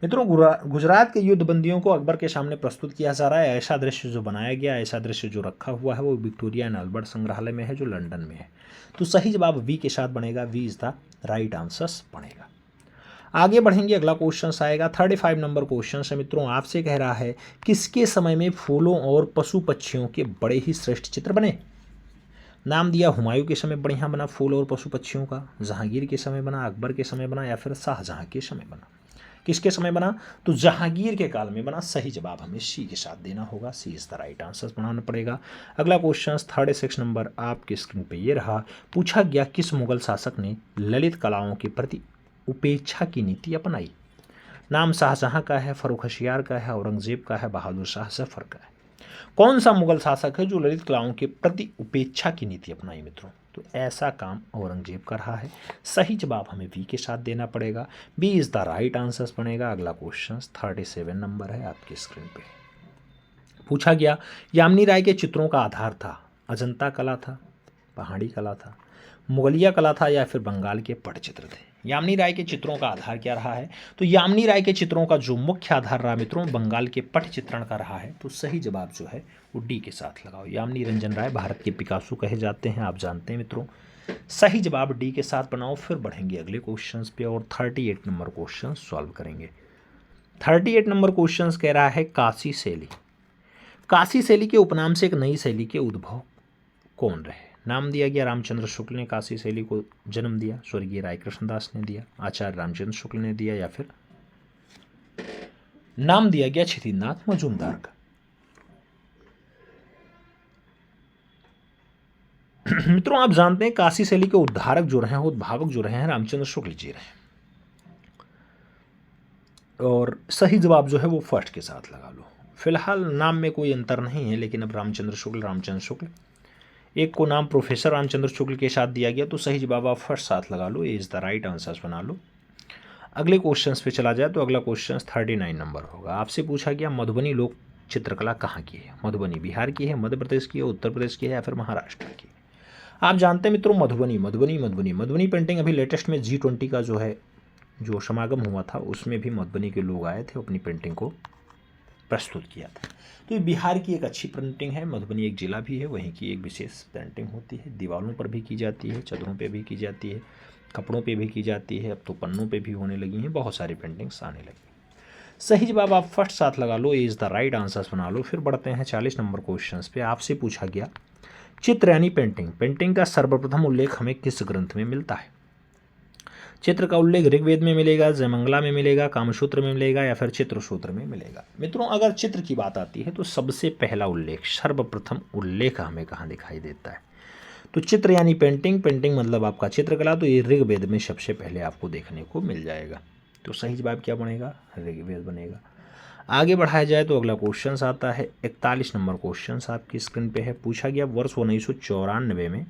मित्रों, गुजरात के युद्ध बंदियों को अकबर के सामने प्रस्तुत किया जा रहा है। ऐसा दृश्य जो बनाया गया, ऐसा दृश्य जो रखा हुआ है वो विक्टोरिया एंड अल्बर्ट संग्रहालय में है जो लंदन में है। तो सही जवाब वी के साथ बनेगा, B is the right answer बनेगा। आगे बढ़ेंगे, अगला क्वेश्चन आएगा 35 नंबर क्वेश्चन है। मित्रों, आपसे कह रहा है, किसके समय में फूलों और पशु पक्षियों के बड़े ही श्रेष्ठ चित्र बने? नाम दिया हुमायूं के समय बढ़िया बना फूल और पशु पक्षियों का, जहांगीर के समय बना, अकबर के समय बना या फिर शाहजहां के समय बना। किसके समय बना? तो जहांगीर के काल में बना। सही जवाब हमें सी के साथ देना होगा, सी इज द राइट आंसर बनाना पड़ेगा। अगला क्वेश्चन 36 नंबर आपके स्क्रीन पे ये रहा। पूछा गया, किस मुगल शासक ने ललित कलाओं के प्रति उपेक्षा की नीति अपनाई? नाम शाहजहां का है, फर्रुख होशियार का है, औरंगजेब का है, बहादुर शाह जफर का है। कौन सा मुगल शासक है जो ललित कलाओं के प्रति उपेक्षा की नीति अपनाई मित्रों? तो ऐसा काम औरंगजेब कर रहा है। सही जवाब हमें बी के साथ देना पड़ेगा। B is the right answer बनेगा। अगला क्वेश्चन 37 नंबर है आपकी स्क्रीन पे। पूछा गया यामिनी राय के चित्रों का आधार था अजंता कला था, पहाड़ी कला था, मुगलिया कला था या फिर बंगाल के पटचित्र थे। यामिनी राय के चित्रों का आधार क्या रहा है? तो यामिनी राय के चित्रों का जो मुख्य आधार रहा मित्रों बंगाल के पट चित्रण का रहा है। तो सही जवाब जो है वो डी के साथ लगाओ। यामिनी रंजन राय भारत के पिकासो कहे जाते हैं, आप जानते हैं मित्रों। सही जवाब डी के साथ बनाओ। फिर बढ़ेंगे अगले क्वेश्चन पे और 38 नंबर क्वेश्चन सॉल्व करेंगे। 38 नंबर क्वेश्चन कह रहा है काशी शैली। काशी शैली के उपनाम से एक नई शैली के उद्भव कौन रहे? नाम दिया गया रामचंद्र शुक्ल ने काशी शैली को जन्म दिया, स्वर्गीय राय कृष्णदास ने दिया, आचार्य रामचंद्र शुक्ल ने दिया, या फिर नाम दिया गया क्षितिनाथ मजूमदार का। मित्रों आप जानते हैं काशी शैली के उद्धारक जो रहे हैं, उद्भावक जो रहे हैं रामचंद्र शुक्ल जी रहे, और सही जवाब जो है वो फर्स्ट के साथ लगा लो। फिलहाल नाम में कोई अंतर नहीं है, लेकिन अब रामचंद्र शुक्ल एक को नाम प्रोफेसर रामचंद्र शुक्ल के साथ दिया गया, तो सही जवाब आप फर्स्ट साथ लगा लो। ए इज द राइट आंसर बना लो। अगले क्वेश्चन पे चला जाए तो अगला क्वेश्चन 39 नंबर होगा। आपसे पूछा गया मधुबनी लोक चित्रकला कहाँ की है? मधुबनी बिहार की है, मध्य प्रदेश की है, उत्तर प्रदेश की है, या फिर महाराष्ट्र की? आप जानते हैं मित्रों मधुबनी पेंटिंग अभी लेटेस्ट में G20 का जो है जो समागम हुआ था उसमें भी मधुबनी के लोग आए थे, अपनी पेंटिंग को प्रस्तुत किया था। तो ये बिहार की एक अच्छी पेंटिंग है। मधुबनी एक जिला भी है, वहीं की एक विशेष पेंटिंग होती है। दीवारों पर भी की जाती है, चदरों पे भी की जाती है, कपड़ों पे भी की जाती है, अब तो पन्नों पे भी होने लगी हैं, बहुत सारी पेंटिंग्स आने लगी। सही जवाब आप फर्स्ट साथ लगा लो। A is the right answer बना लो। फिर बढ़ते हैं 40 नंबर क्वेश्चन पे। आपसे पूछा गया चित्र यानी पेंटिंग का सर्वप्रथम उल्लेख हमें किस ग्रंथ में मिलता है? चित्र का उल्लेख ऋग्वेद में मिलेगा, जयमंगला में मिलेगा, कामसूत्र में मिलेगा, या फिर चित्रसूत्र में मिलेगा? मित्रों अगर चित्र की बात आती है तो सबसे पहला उल्लेख, सर्वप्रथम उल्लेख हमें कहाँ दिखाई देता है? तो चित्र यानी पेंटिंग मतलब आपका चित्रकला, तो ये ऋग्वेद में सबसे पहले आपको देखने को मिल जाएगा। तो सही जवाब क्या बनेगा? ऋग्वेद बनेगा। आगे बढ़ाया जाए तो अगला क्वेश्चन आता है 41 नंबर क्वेश्चन आपकी स्क्रीन पे है। पूछा गया वर्ष 1994 में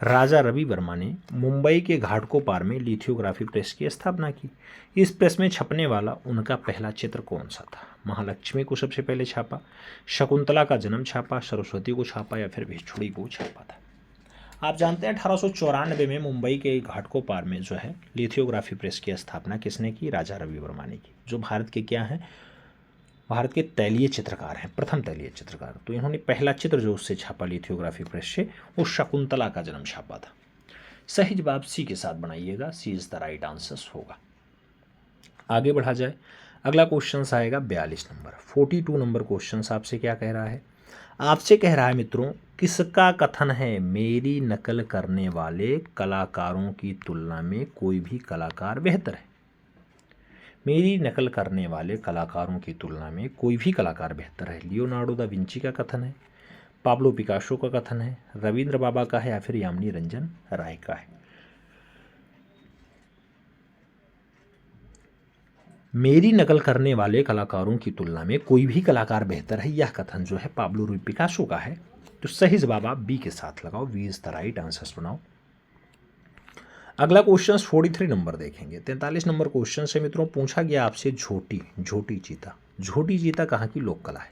राजा रवि वर्मा ने मुंबई के घाटकोपर में लिथोग्राफी प्रेस की स्थापना की। इस प्रेस में छपने वाला उनका पहला चित्र कौन सा था? महालक्ष्मी को सबसे पहले छापा, शकुंतला का जन्म छापा, सरस्वती को छापा, या फिर भिक्षुड़ी को छापा था? आप जानते हैं 1894 में मुंबई के घाटकोपर में जो है लिथोग्राफी प्रेस की स्थापना किसने की? राजा रवि वर्मा ने की, जो भारत के क्या हैं? भारत के तैलीय चित्रकार हैं, प्रथम तैलीय चित्रकार। तो इन्होंने पहला चित्र जो उससे छापा लिथोग्राफी प्रेस से, वो शकुंतला का जन्म छापा था। सही जवाब सी के साथ बनाइएगा। सी इज द राइट आंसर होगा। आगे बढ़ा जाए, अगला क्वेश्चन आएगा 42 नंबर। 42 नंबर क्वेश्चन आपसे क्या कह रहा है? आपसे कह रहा है मित्रों किसका कथन है मेरी नकल करने वाले कलाकारों की तुलना में कोई भी कलाकार बेहतर है? मेरी नकल करने वाले कलाकारों की तुलना में कोई भी कलाकार बेहतर है। लियोनार्डो दा विंची का कथन है, पाब्लो पिकासो का कथन है, रविंद्र बाबा का है, या फिर यामिनी रंजन राय का है? मेरी नकल करने वाले कलाकारों की तुलना में कोई भी कलाकार बेहतर है, यह कथन जो है पाब्लो पिकासो का है। तो सही जवाब आप बी के साथ लगाओ। B is the right answer बनाओ। अगला क्वेश्चन 43 नंबर देखेंगे। 43 नंबर क्वेश्चन से मित्रों पूछा गया आपसे झोटी चीता कहाँ की लोक कला है?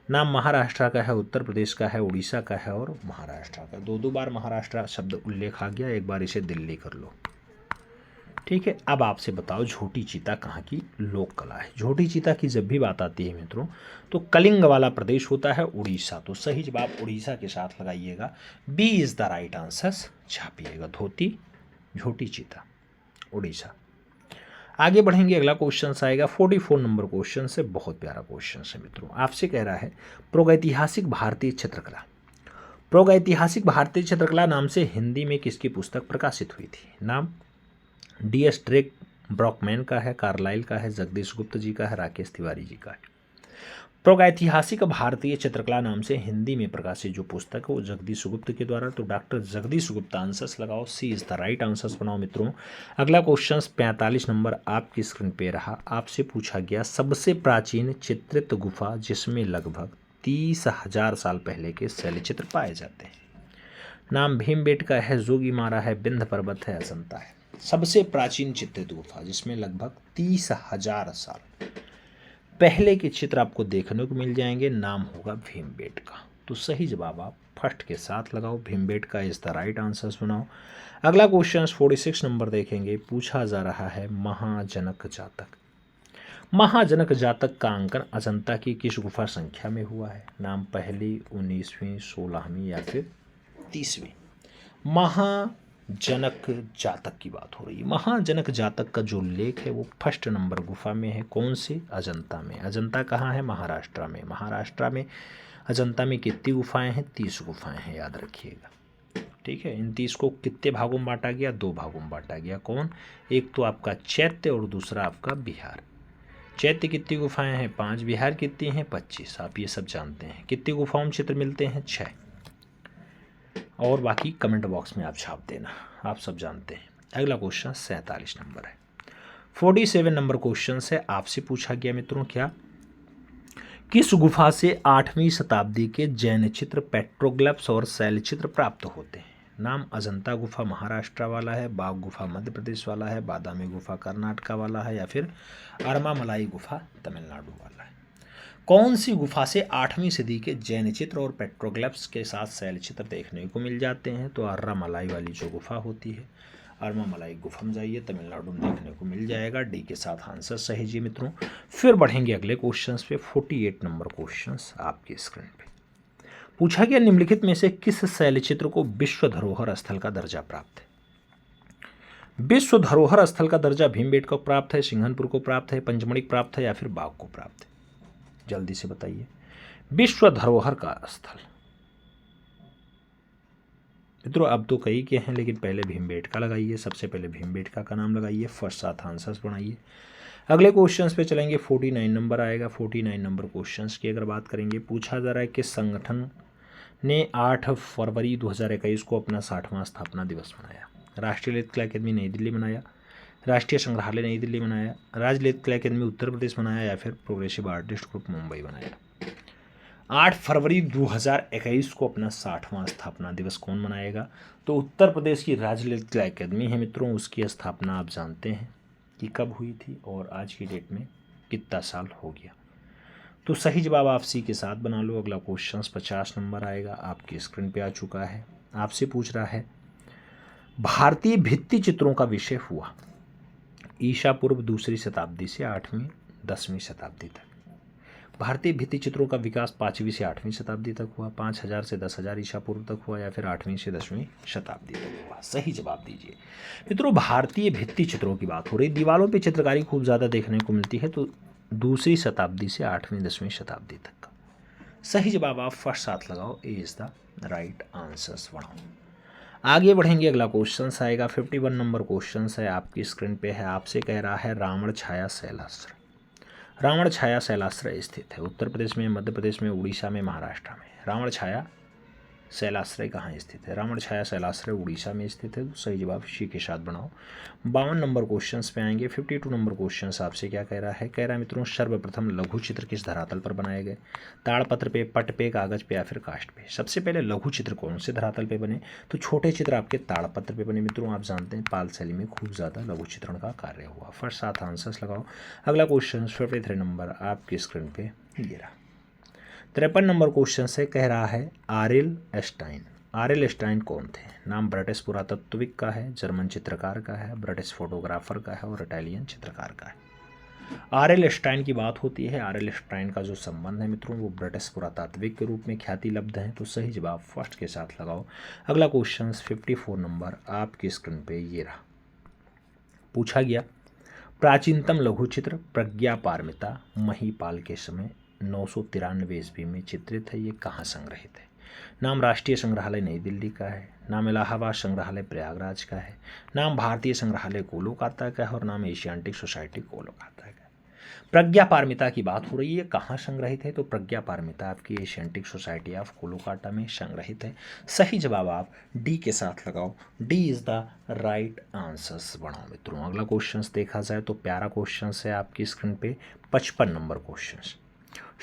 नाम महाराष्ट्र का है, उत्तर प्रदेश का है, उड़ीसा का है, और महाराष्ट्र का। दो बार महाराष्ट्र शब्द उल्लेख आ गया, एक बार इसे दिल्ली कर लो। ठीक है, अब आपसे बताओ झोटी चीता कहाँ की लोक कला है? झोटी चीता की जब भी बात आती है मित्रों तो कलिंग वाला प्रदेश होता है उड़ीसा। तो सही जवाब उड़ीसा के साथ लगाइएगा। B is the right answer छापिएगा। झोटी चीता उड़ीसा। आगे बढ़ेंगे, अगला क्वेश्चन आएगा 44 नंबर क्वेश्चन से। बहुत प्यारा क्वेश्चन है मित्रों। आपसे कह रहा है प्रागैतिहासिक भारतीय चित्रकला नाम से हिंदी में किसकी पुस्तक प्रकाशित हुई थी? नाम DS ड्रेक ब्रॉकमैन का है, कार्लाइल का है, जगदीश गुप्त जी का है, राकेश तिवारी जी का है? प्रागैतिहासिक भारतीय चित्रकला नाम से हिंदी में प्रकाशित जो पुस्तक है वो जगदीश गुप्त के द्वारा। तो डॉक्टर जगदीश गुप्त आंसर्स लगाओ। सी इज द राइट आंसर्स बनाओ मित्रों। अगला क्वेश्चन 45 नंबर आपकी स्क्रीन पे रहा। आपसे पूछा गया सबसे प्राचीन चित्रित गुफा जिसमें लगभग 30,000 साल पहले के शैलचित्र पाए जाते हैं। नाम भीमबेटका है, जोगीमारा है, विंध्य पर्वत है, अजंता है। सबसे प्राचीन चित्रित गुफा जिसमें लगभग 30,000 साल पहले के चित्र आपको देखने को मिल जाएंगे, नाम होगा भीमबेटका। तो सही जवाब आप फर्स्ट के साथ लगाओ, Bhimbetka is the right answer बनाओ। अगला क्वेश्चन 46 नंबर देखेंगे। पूछा जा रहा है महाजनक जातक। महाजनक जातक का अंकन अजंता की किस गुफा संख्या में हुआ है? नाम पहली, 19वीं, 16वीं या फिर 30वीं। महाजनक जातक की बात हो रही है। महाजनक जातक का जो लेख है वो फर्स्ट नंबर गुफा में है। कौन सी? अजंता में। अजंता कहाँ है? महाराष्ट्र में। महाराष्ट्र में अजंता में कितनी गुफाएं हैं? 30 गुफाएं हैं, याद रखिएगा। ठीक है, इन 30 को कितने भागों में बांटा गया? 2 भागों में बांटा गया। कौन? एक तो आपका चैत्य और दूसरा आपका बिहार। चैत्य कितनी गुफाएं हैं? 5। बिहार कितनी हैं? 25। आप ये सब जानते हैं। कितनी गुफाओं में चित्र मिलते हैं? 6। और बाकी कमेंट बॉक्स में आप छाप देना, आप सब जानते हैं। अगला क्वेश्चन 47 नंबर है। 47 नंबर क्वेश्चन से आपसे पूछा गया मित्रों, क्या किस गुफा से 8वीं शताब्दी के जैन चित्र, पेट्रोग्लिफ्स और शैलचित्र प्राप्त होते हैं? नाम अजंता गुफा महाराष्ट्र वाला है, बाग गुफा मध्य प्रदेश वाला है, बादामी गुफा कर्नाटका वाला है या फिर अरमामलाई गुफा तमिलनाडु वाला है। कौन सी गुफा से 8वीं सदी के जैन चित्र और पेट्रोग्लिफ्स के साथ शैलचित्र देखने को मिल जाते हैं? तो अरमामलाई वाली जो गुफा होती है, अरमामलाई गुफा में जाइए, तमिलनाडु में देखने को मिल जाएगा। डी के साथ आंसर सही जी मित्रों। फिर बढ़ेंगे अगले क्वेश्चंस पे। 48 नंबर क्वेश्चंस आपकी स्क्रीन पे। पूछा गया निम्नलिखित में से किस शैलचित्र को विश्व धरोहर स्थल का दर्जा प्राप्त है? विश्व धरोहर स्थल का दर्जा भीमबेटका को प्राप्त है, सिंघनपुर को प्राप्त है, पंचमढ़ी प्राप्त है या फिर बाग को प्राप्त है? जल्दी से बताइए। विश्व धरोहर का स्थल मित्रों अब तो कई के हैं, लेकिन पहले भीमबेटका लगाइए। सबसे पहले भीमबेटका का नाम लगाइए, फर्स्ट साथ आंसर्स बनाइए। अगले क्वेश्चंस पे चलेंगे। 49 नंबर आएगा। 49 नंबर क्वेश्चंस की अगर बात करेंगे, पूछा जा रहा है कि संगठन ने 8 फरवरी 2021 को अपना 60वां स्थापना दिवस मनाया। राष्ट्रीय ललित कला अकेदमी नई दिल्ली मनाया, राष्ट्रीय संग्रहालय नई दिल्ली मनाया, राज्य ललित कला अकेदमी उत्तर प्रदेश मनाया या फिर प्रोग्रेसिव आर्टिस्ट ग्रुप मुंबई मनाया? 8 फरवरी 2021 को अपना 60वां स्थापना दिवस कौन मनाएगा? तो उत्तर प्रदेश की राज्य ललित कला अकेदमी है मित्रों, उसकी स्थापना आप जानते हैं कि कब हुई थी और आज की डेट में कितना साल हो गया। तो सही जवाब आप सी के साथ बना लो। अगला क्वेश्चन 50 नंबर आएगा, आपकी स्क्रीन पे आ चुका है। आपसे पूछ रहा है भारतीय भित्ति चित्रों का विषय हुआ ईसा पूर्व 2री शताब्दी से 8वीं 10वीं शताब्दी तक। भारतीय भित्ति चित्रों का विकास 5वीं से 8वीं शताब्दी तक हुआ, 5000 से 10,000 ईसा पूर्व तक हुआ या फिर 8वीं से 10वीं शताब्दी तक हुआ? सही जवाब दीजिए मित्रों। भारतीय भित्ति चित्रों की बात हो रही, दीवारों पे चित्रकारी खूब ज़्यादा देखने को मिलती है, तो 2री शताब्दी से 8वीं 10वीं शताब्दी तक का। सही जवाब आप फर्स्ट साथ लगाओ, ए इज़ द राइट आंसर्स बनाओ। आगे बढ़ेंगे। अगला क्वेश्चन आएगा 51 नंबर क्वेश्चन है, आपकी स्क्रीन पे है। आपसे कह रहा है रावण छाया शैलाश्रय। रावण छाया शैलाश्रय स्थित है उत्तर प्रदेश में, मध्य प्रदेश में, उड़ीसा में, महाराष्ट्र में। रावण छाया शैलाश्रय कहाँ स्थित है? रावण छाया शैलाश्रय उड़ीसा में स्थित है। तो सही जवाब सी के साथ बनाओ। 52 नंबर क्वेश्चन पे आएंगे। 52 नंबर क्वेश्चन आपसे क्या कह रहा है? कह रहा है मित्रों सर्वप्रथम लघु चित्र किस धरातल पर बनाए गए? ताड़पत्र पे, पट पे, कागज पे या फिर काष्ठ पे? सबसे पहले लघु चित्र कौन से धरातल पे बने? तो छोटे चित्र आपके ताड़पत्र पे बने मित्रों। आप जानते हैं पाल शैली में खूब ज़्यादा लघु चित्रण का कार्य हुआ। फर्स्ट साथ आंसर्स लगाओ। अगला क्वेश्चन 53 नंबर आपकी स्क्रीन पे ये रहा। 53 नंबर क्वेश्चन से कह रहा है आरएल एस्टाइन। आरएल एस्टाइन कौन थे? नाम ब्रिटिश पुरातत्वविद का है, जर्मन चित्रकार का है, ब्रिटिश फोटोग्राफर का है और इटालियन चित्रकार का है। आरएल एस्टाइन की बात होती है। आरएल एस्टाइन का जो संबंध है मित्रों वो ब्रिटिश पुरातात्विक के रूप में ख्याति लब्ध है। तो सही जवाब फर्स्ट के साथ लगाओ। अगला क्वेश्चन 54 नंबर आपकी स्क्रीन पे ये रहा। पूछा गया प्राचीनतम लघु चित्र प्रज्ञा पारमिता महीपाल के समय 993 ईस्वी में चित्रित है, ये कहाँ संग्रहित है? नाम राष्ट्रीय संग्रहालय नई दिल्ली का है, नाम इलाहाबाद संग्रहालय प्रयागराज का है, नाम भारतीय संग्रहालय कोलकाता का है और नाम एशियाटिक सोसाइटी कोलकाता का है। प्रज्ञा पारमिता की बात हो रही है, कहाँ संग्रहित है? तो प्रज्ञा पारमिता आपकी एशियाटिक सोसाइटी ऑफ कोलकाता में संग्रहित है। सही जवाब आप डी के साथ लगाओ। D is the right answers बनाओ मित्रों। अगला क्वेश्चन देखा जाए तो प्यारा क्वेश्चन है आपकी स्क्रीन पे 55 नंबर क्वेश्चन।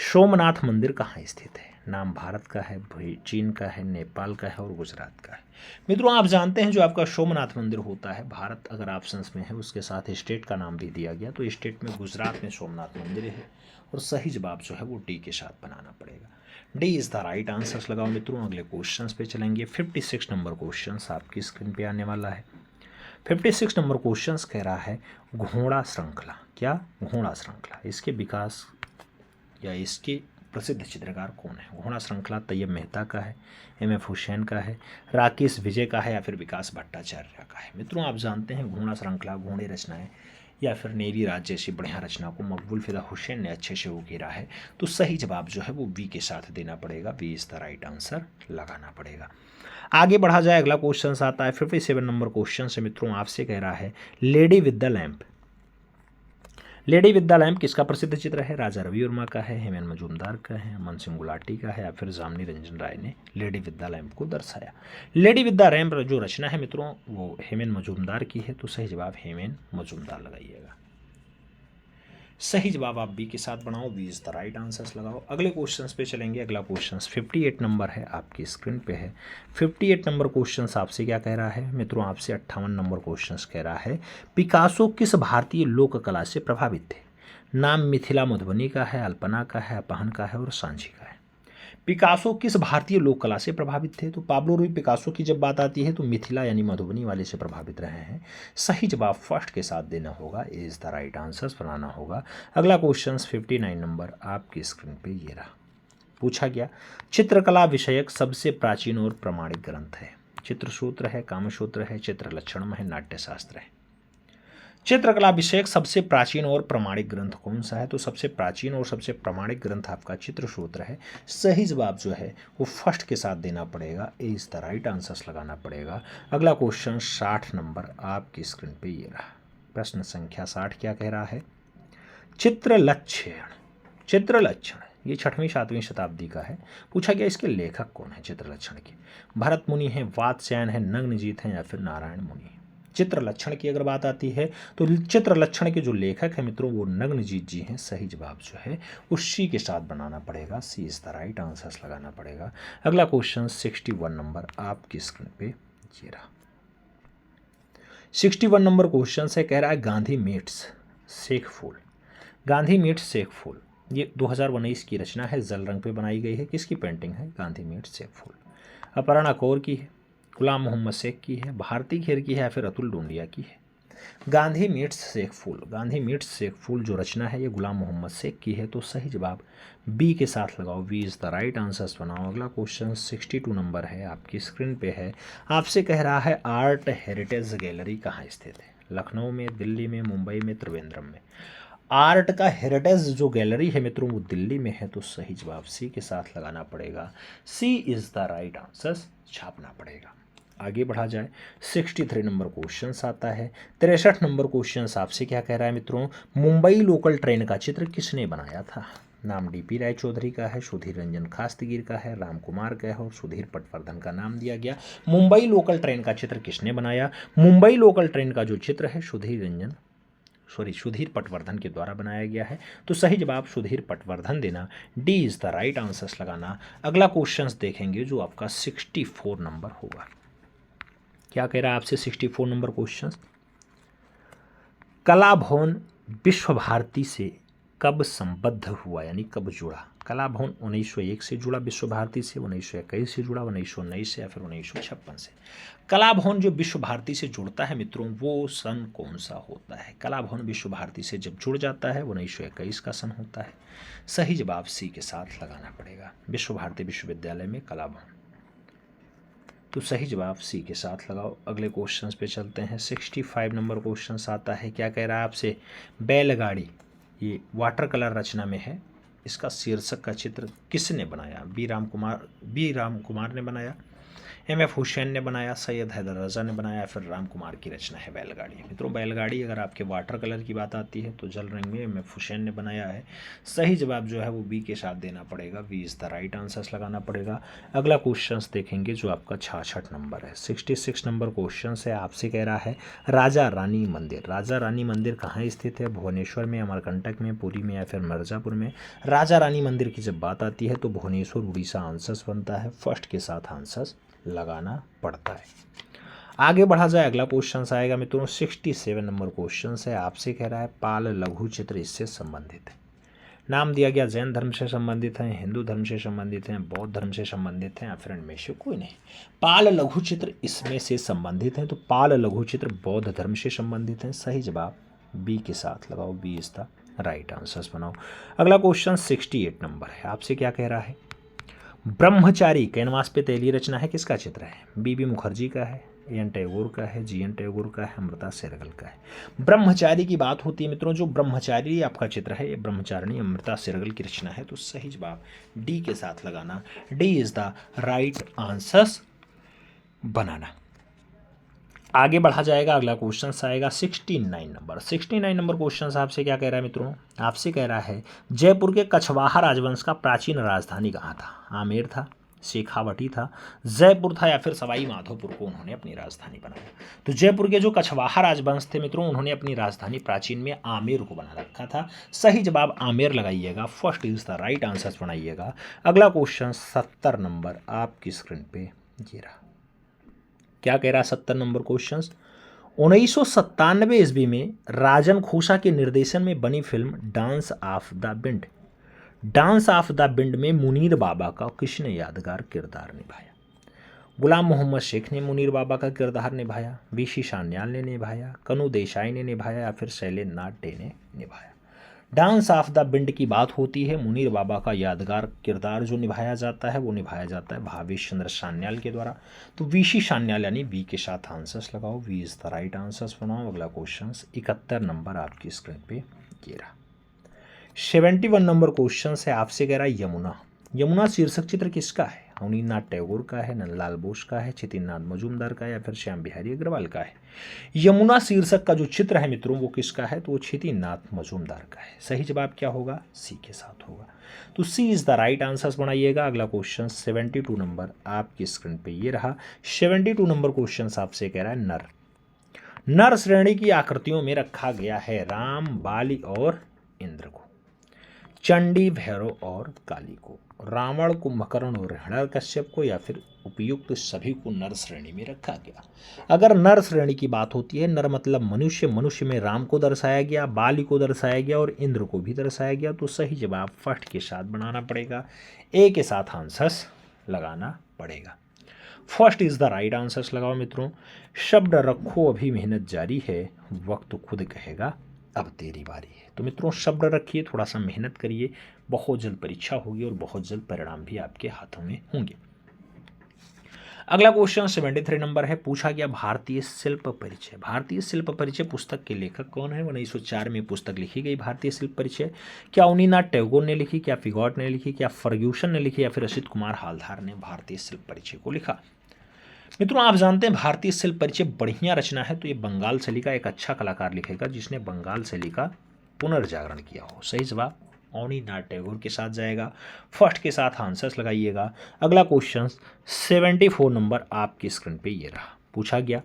सोमनाथ मंदिर कहाँ स्थित है? नाम भारत का है, चीन का है, नेपाल का है और गुजरात का है। मित्रों आप जानते हैं जो आपका सोमनाथ मंदिर होता है, भारत अगर ऑप्शंस में है उसके साथ स्टेट का नाम भी दिया गया, तो स्टेट में गुजरात में सोमनाथ मंदिर है और सही जवाब जो है वो डी के साथ बनाना पड़ेगा। D is the right answers लगाओ मित्रों। अगले क्वेश्चन पे चलेंगे। 56 नंबर क्वेश्चन आपकी स्क्रीन पे आने वाला है। 56 नंबर क्वेश्चन कह रहा है घोड़ा श्रृंखला। क्या? घोड़ा श्रृंखला। इसके विकास या इसके प्रसिद्ध चित्रकार कौन है? घोड़ा श्रृंखला तैयब मेहता का है, एम.एफ. हुसैन का है, राकेश विजय का है या फिर विकास भट्टाचार्य का है? मित्रों आप जानते हैं घोड़ा श्रृंखला, घोड़े रचनाएं या फिर नेवी राज जैसी बढ़िया रचना को मकबूल फिदा हुसैन ने अच्छे से उकेरा है, तो सही जवाब जो है वो बी के साथ देना पड़ेगा। B is the right answer लगाना पड़ेगा। आगे बढ़ा जाए, अगला क्वेश्चन आता है 57 नंबर क्वेश्चन से मित्रों आपसे कह रहा है lady with the lamp. Lady with the lamp किसका प्रसिद्ध चित्र है? राजा रवि वर्मा का है, हेमन मजूमदार का है, अमन सिंह गुलाटी का है या फिर जामनी रंजन राय ने लेडी विद द लैंप को दर्शाया? लेडी विद द लैंप जो रचना है मित्रों वो हेमन मजूमदार की है, तो सही जवाब हेमन मजूमदार लगाइएगा। सही जवाब आप बी के साथ बनाओ। B is the right answers लगाओ। अगले क्वेश्चन पे चलेंगे। अगला क्वेश्चन 58 नंबर है, आपकी स्क्रीन पे है। 58 नंबर क्वेश्चन आपसे क्या कह रहा है मित्रों? आपसे 58 नंबर क्वेश्चन कह रहा है पिकासो किस भारतीय लोक कला से प्रभावित थे? नाम मिथिला मधुबनी का है, अल्पना का है, अपहन का है और सांझी का है। पिकासो किस भारतीय लोक कला से प्रभावित थे? तो पाब्लो रूई पिकासो की जब बात आती है तो मिथिला यानी मधुबनी वाले से प्रभावित रहे हैं। सही जवाब फर्स्ट के साथ देना होगा। ए इज द राइट आंसर्स बनाना होगा। अगला क्वेश्चन 59 नंबर आपकी स्क्रीन पे ये रहा। पूछा गया चित्रकला विषयक सबसे प्राचीन और प्रमाणिक ग्रंथ है। चित्रसूत्र है, कामसूत्र है, चित्र लक्षणम है, नाट्यशास्त्र है। चित्रकला विषयक सबसे प्राचीन और प्रमाणिक ग्रंथ कौन सा है? तो सबसे प्राचीन और सबसे प्रमाणिक ग्रंथ आपका चित्रसूत्र है। सही जवाब जो है वो फर्स्ट के साथ देना पड़ेगा। ए इज द राइट आंसर्स लगाना पड़ेगा। अगला क्वेश्चन 60 नंबर आपकी स्क्रीन पे ये रहा। प्रश्न संख्या 60 क्या कह रहा है? चित्रलक्षण। चित्रलक्षण ये 6वीं 7वीं शताब्दी का है। पूछा गया इसके लेखक कौन है चित्रलक्षण के? भरत मुनि है, वात्स्यायन है, नग्नजीत है या फिर नारायण मुनि है? चित्रलक्षण की अगर बात आती है तो चित्रलक्षण के जो लेखक हैं मित्रों वो नग्नजीत जी हैं। सही जवाब जो है उसी के साथ बनाना पड़ेगा। सी इज द राइट आंसर्स लगाना पड़ेगा। अगला क्वेश्चन 61 नंबर आपकी स्क्रीन पे ये रहा। 61 नंबर क्वेश्चन से कह रहा है गांधी मीट्स शेख फूल। गांधी मीट्स शेख फूल ये 2019 की रचना है, जल रंग पे बनाई गई है। किसकी पेंटिंग है? गांधी मीट्स शेख फूल। अपर्णा कौर की है, गुलाम मोहम्मद शेख की है, भारती खेर की है या फिर अतुल डोंडिया की है? गांधी मीट्स शेख फूल। गांधी मीट्स शेख फूल जो रचना है ये गुलाम मोहम्मद शेख की है, तो सही जवाब बी के साथ लगाओ। B is the right answers बनाओ। अगला क्वेश्चन 62 नंबर है, आपकी स्क्रीन पे है। आपसे कह रहा है आर्ट हेरिटेज गैलरी कहाँ स्थित है? लखनऊ में, दिल्ली में, मुंबई में, त्रिवेंद्रम में? आर्ट का हेरिटेज जो गैलरी है मित्रों वो दिल्ली में है, तो सही जवाब सी के साथ लगाना पड़ेगा। सी इज द राइट आंसर्स छापना पड़ेगा। आगे बढ़ा जाए, 63 नंबर क्वेश्चन आता है। 63 नंबर क्वेश्चन आपसे क्या कह रहा है मित्रों? मुंबई लोकल ट्रेन का चित्र किसने बनाया था? नाम डीपी राय चौधरी का है, सुधीर रंजन खास्तगीर का है, राम कुमार का है और सुधीर पटवर्धन का नाम दिया गया। मुंबई लोकल ट्रेन का चित्र किसने बनाया? मुंबई लोकल ट्रेन का जो चित्र है सुधीर पटवर्धन के द्वारा बनाया गया है, तो सही जवाब सुधीर पटवर्धन देना। D is the right answers लगाना। अगला क्वेश्चन देखेंगे जो आपका 64 नंबर होगा। क्या कह रहा है आपसे 64 नंबर क्वेश्चन? कला भवन विश्व भारती से कब संबद्ध हुआ यानी कब जुड़ा? कला भवन 1901 से जुड़ा विश्व भारती से, 1921 से जुड़ा, 1919 से या फिर 1956 से? कला भवन जो विश्व भारती से जुड़ता है मित्रों वो सन कौन सा होता है? कला भवन विश्व भारती से जब जुड़ जाता है 1921 का सन होता है। सही जवाब सी के साथ लगाना पड़ेगा। विश्व भारती विश्वविद्यालय में कला भवन, तो सही जवाब सी के साथ लगाओ। अगले क्वेश्चंस पे चलते हैं। 65 नंबर क्वेश्चन आता है। क्या कह रहा है आपसे? बैलगाड़ी ये वाटर कलर रचना में है। इसका शीर्षक का चित्र किसने बनाया? बी राम कुमार ने बनाया, एम.एफ. हुसैन ने बनाया, सैयद हैदर रजा ने बनाया, फिर राम कुमार की रचना है बैलगाड़ी। मित्रों बैलगाड़ी अगर आपके वाटर कलर की बात आती है तो जल रंग में एम.एफ. हुसैन ने बनाया है। सही जवाब जो है वो बी के साथ देना पड़ेगा, B is the right answers लगाना पड़ेगा। अगला क्वेश्चन देखेंगे जो आपका 66 नंबर है, 66 नंबर क्वेश्चन है, आपसे कह रहा है राजा रानी मंदिर। राजा रानी मंदिर कहाँ स्थित है? भुवनेश्वर में, अमरकंटक में, पुरी में या फिर मिर्ज़ापुर में? राजा रानी मंदिर की जब बात आती है तो भुवनेश्वर उड़ीसा आंसर्स बनता है, फर्स्ट के साथ आंसर्स लगाना पड़ता है। आगे बढ़ा जाए, अगला क्वेश्चन आएगा मित्रों 67 नंबर क्वेश्चन है, आपसे कह रहा है पाल लघु चित्र इससे संबंधित है। नाम दिया गया जैन धर्म से संबंधित हैं, हिंदू धर्म से संबंधित हैं, बौद्ध धर्म से संबंधित हैं या फिर इनमें से कोई नहीं। पाल लघु चित्र इसमें से संबंधित हैं तो पाल लघु चित्र बौद्ध धर्म से संबंधित हैं। सही जवाब बी के साथ लगाओ, B is the right answers बनाओ। अगला क्वेश्चन 68 नंबर है, आपसे क्या कह रहा है? ब्रह्मचारी कैनवास पे तैलीय रचना है, किसका चित्र है? बी मुखर्जी का है, एन टैगोर का है, जी एन टैगोर का है, अमृता शेरगिल का है। ब्रह्मचारी की बात होती है मित्रों, जो ब्रह्मचारी आपका चित्र है ये ब्रह्मचारिणी अमृता शेरगिल की रचना है, तो सही जवाब डी के साथ लगाना, D is the right answers बनाना। आगे बढ़ा जाएगा, अगला क्वेश्चन आएगा 69 नंबर। 69 नंबर क्वेश्चन आपसे क्या कह रहा है मित्रों? आपसे कह रहा है जयपुर के कछवाहा राजवंश का प्राचीन राजधानी कहाँ था? आमेर था, शेखावटी था, जयपुर था या फिर सवाई माधोपुर को उन्होंने अपनी राजधानी बनाया। तो जयपुर के जो कछवाहा राजवंश थे मित्रों, उन्होंने अपनी राजधानी प्राचीन में आमेर को बना रखा था। सही जवाब आमेर लगाइएगा, first is the right answer बनाइएगा। अगला क्वेश्चन 70 नंबर आपकी स्क्रीन पे ये रहा। क्या कह रहा है 70 नंबर क्वेश्चन? 1997 ईस्वी में राजन खोसा के निर्देशन में बनी film dance of the bind, dance of the bind में मुनीर बाबा का किसने यादगार किरदार निभाया? गुलाम मोहम्मद शेख ने मुनीर बाबा का किरदार निभाया, वीसी सान्याल ने निभाया, कनू देसाई ने निभाया या फिर शैलेंद्रनाथ डे ने निभाया? डांस ऑफ द बिंड की बात होती है, मुनीर बाबा का यादगार किरदार जो निभाया जाता है वो निभाया जाता है भावेश चंद्र सान्याल के द्वारा, तो वीसी सान्याल यानी वी के साथ आंसर्स लगाओ, B is the right answers बनाओ। अगला क्वेश्चन 71 नंबर आपकी स्क्रीन पे ये रहा। 71 नंबर क्वेश्चन है, आपसे कह रहा है यमुना। यमुना शीर्षक चित्र किसका है? अवनीनाथ टैगोर का है, नंदलाल बोस का है, छितिननाथ मजूमदार का है या फिर श्याम बिहारी अग्रवाल का है? यमुना शीर्षक का जो चित्र है मित्रों वो किसका है? तो वो छितिननाथ मजूमदार का है। सही जवाब क्या होगा? सी के साथ होगा, तो सी इज द राइट आंसर्स बनाइएगा। अगला क्वेश्चन 72 नंबर आपकी स्क्रीन पे ये रहा। 72 नंबर क्वेश्चन आपसे कह रहा है नर। नर श्रेणी की आकृतियों में रखा गया है राम, बाली और इंद्र को, चंडी, भैरव और काली को, रावण, कुंभकर्ण और हिरण्यकश्यप को या फिर उपयुक्त सभी को नर श्रेणी में रखा गया। अगर नर श्रेणी की बात होती है, नर मतलब मनुष्य, मनुष्य में राम को दर्शाया गया, बाली को दर्शाया गया और इंद्र को भी दर्शाया गया, तो सही जवाब फर्स्ट के साथ बनाना पड़ेगा, ए के साथ आंसर्स लगाना पड़ेगा। First is the right answers लगाओ मित्रों। शब्द रखो अभी मेहनत जारी है, वक्त खुद कहेगा अब तेरी बारी है। तो मित्रों शब्द रखिए, थोड़ा सा मेहनत करिए, बहुत जल्द परीक्षा होगी और बहुत जल्द परिणाम भी आपके हाथों में होंगे। अगला क्वेश्चन 73 नंबर है, पूछा गया भारतीय शिल्प परिचय। भारतीय शिल्प परिचय पुस्तक के लेखक कौन है? 1904 में पुस्तक लिखी गई भारतीय शिल्प परिचय। क्या अवनीनाथ टैगोर ने लिखी, क्या फिगॉट ने लिखी, क्या फर्ग्यूसन ने लिखी या फिर असित कुमार हालधार ने भारतीय शिल्प परिचय को लिखा? मित्रों आप जानते हैं भारतीय शिल्प परिचय बढ़िया रचना है, तो ये बंगाल शैली का एक अच्छा कलाकार लिखेगा जिसने बंगाल शैली का पुनर्जागरण किया हो। सही जवाब अवनीनाथ टैगोर के साथ जाएगा, फर्स्ट के साथ आंसर्स लगाइएगा। अगला क्वेश्चन 74 नंबर आपकी स्क्रीन पे ये रहा। पूछा गया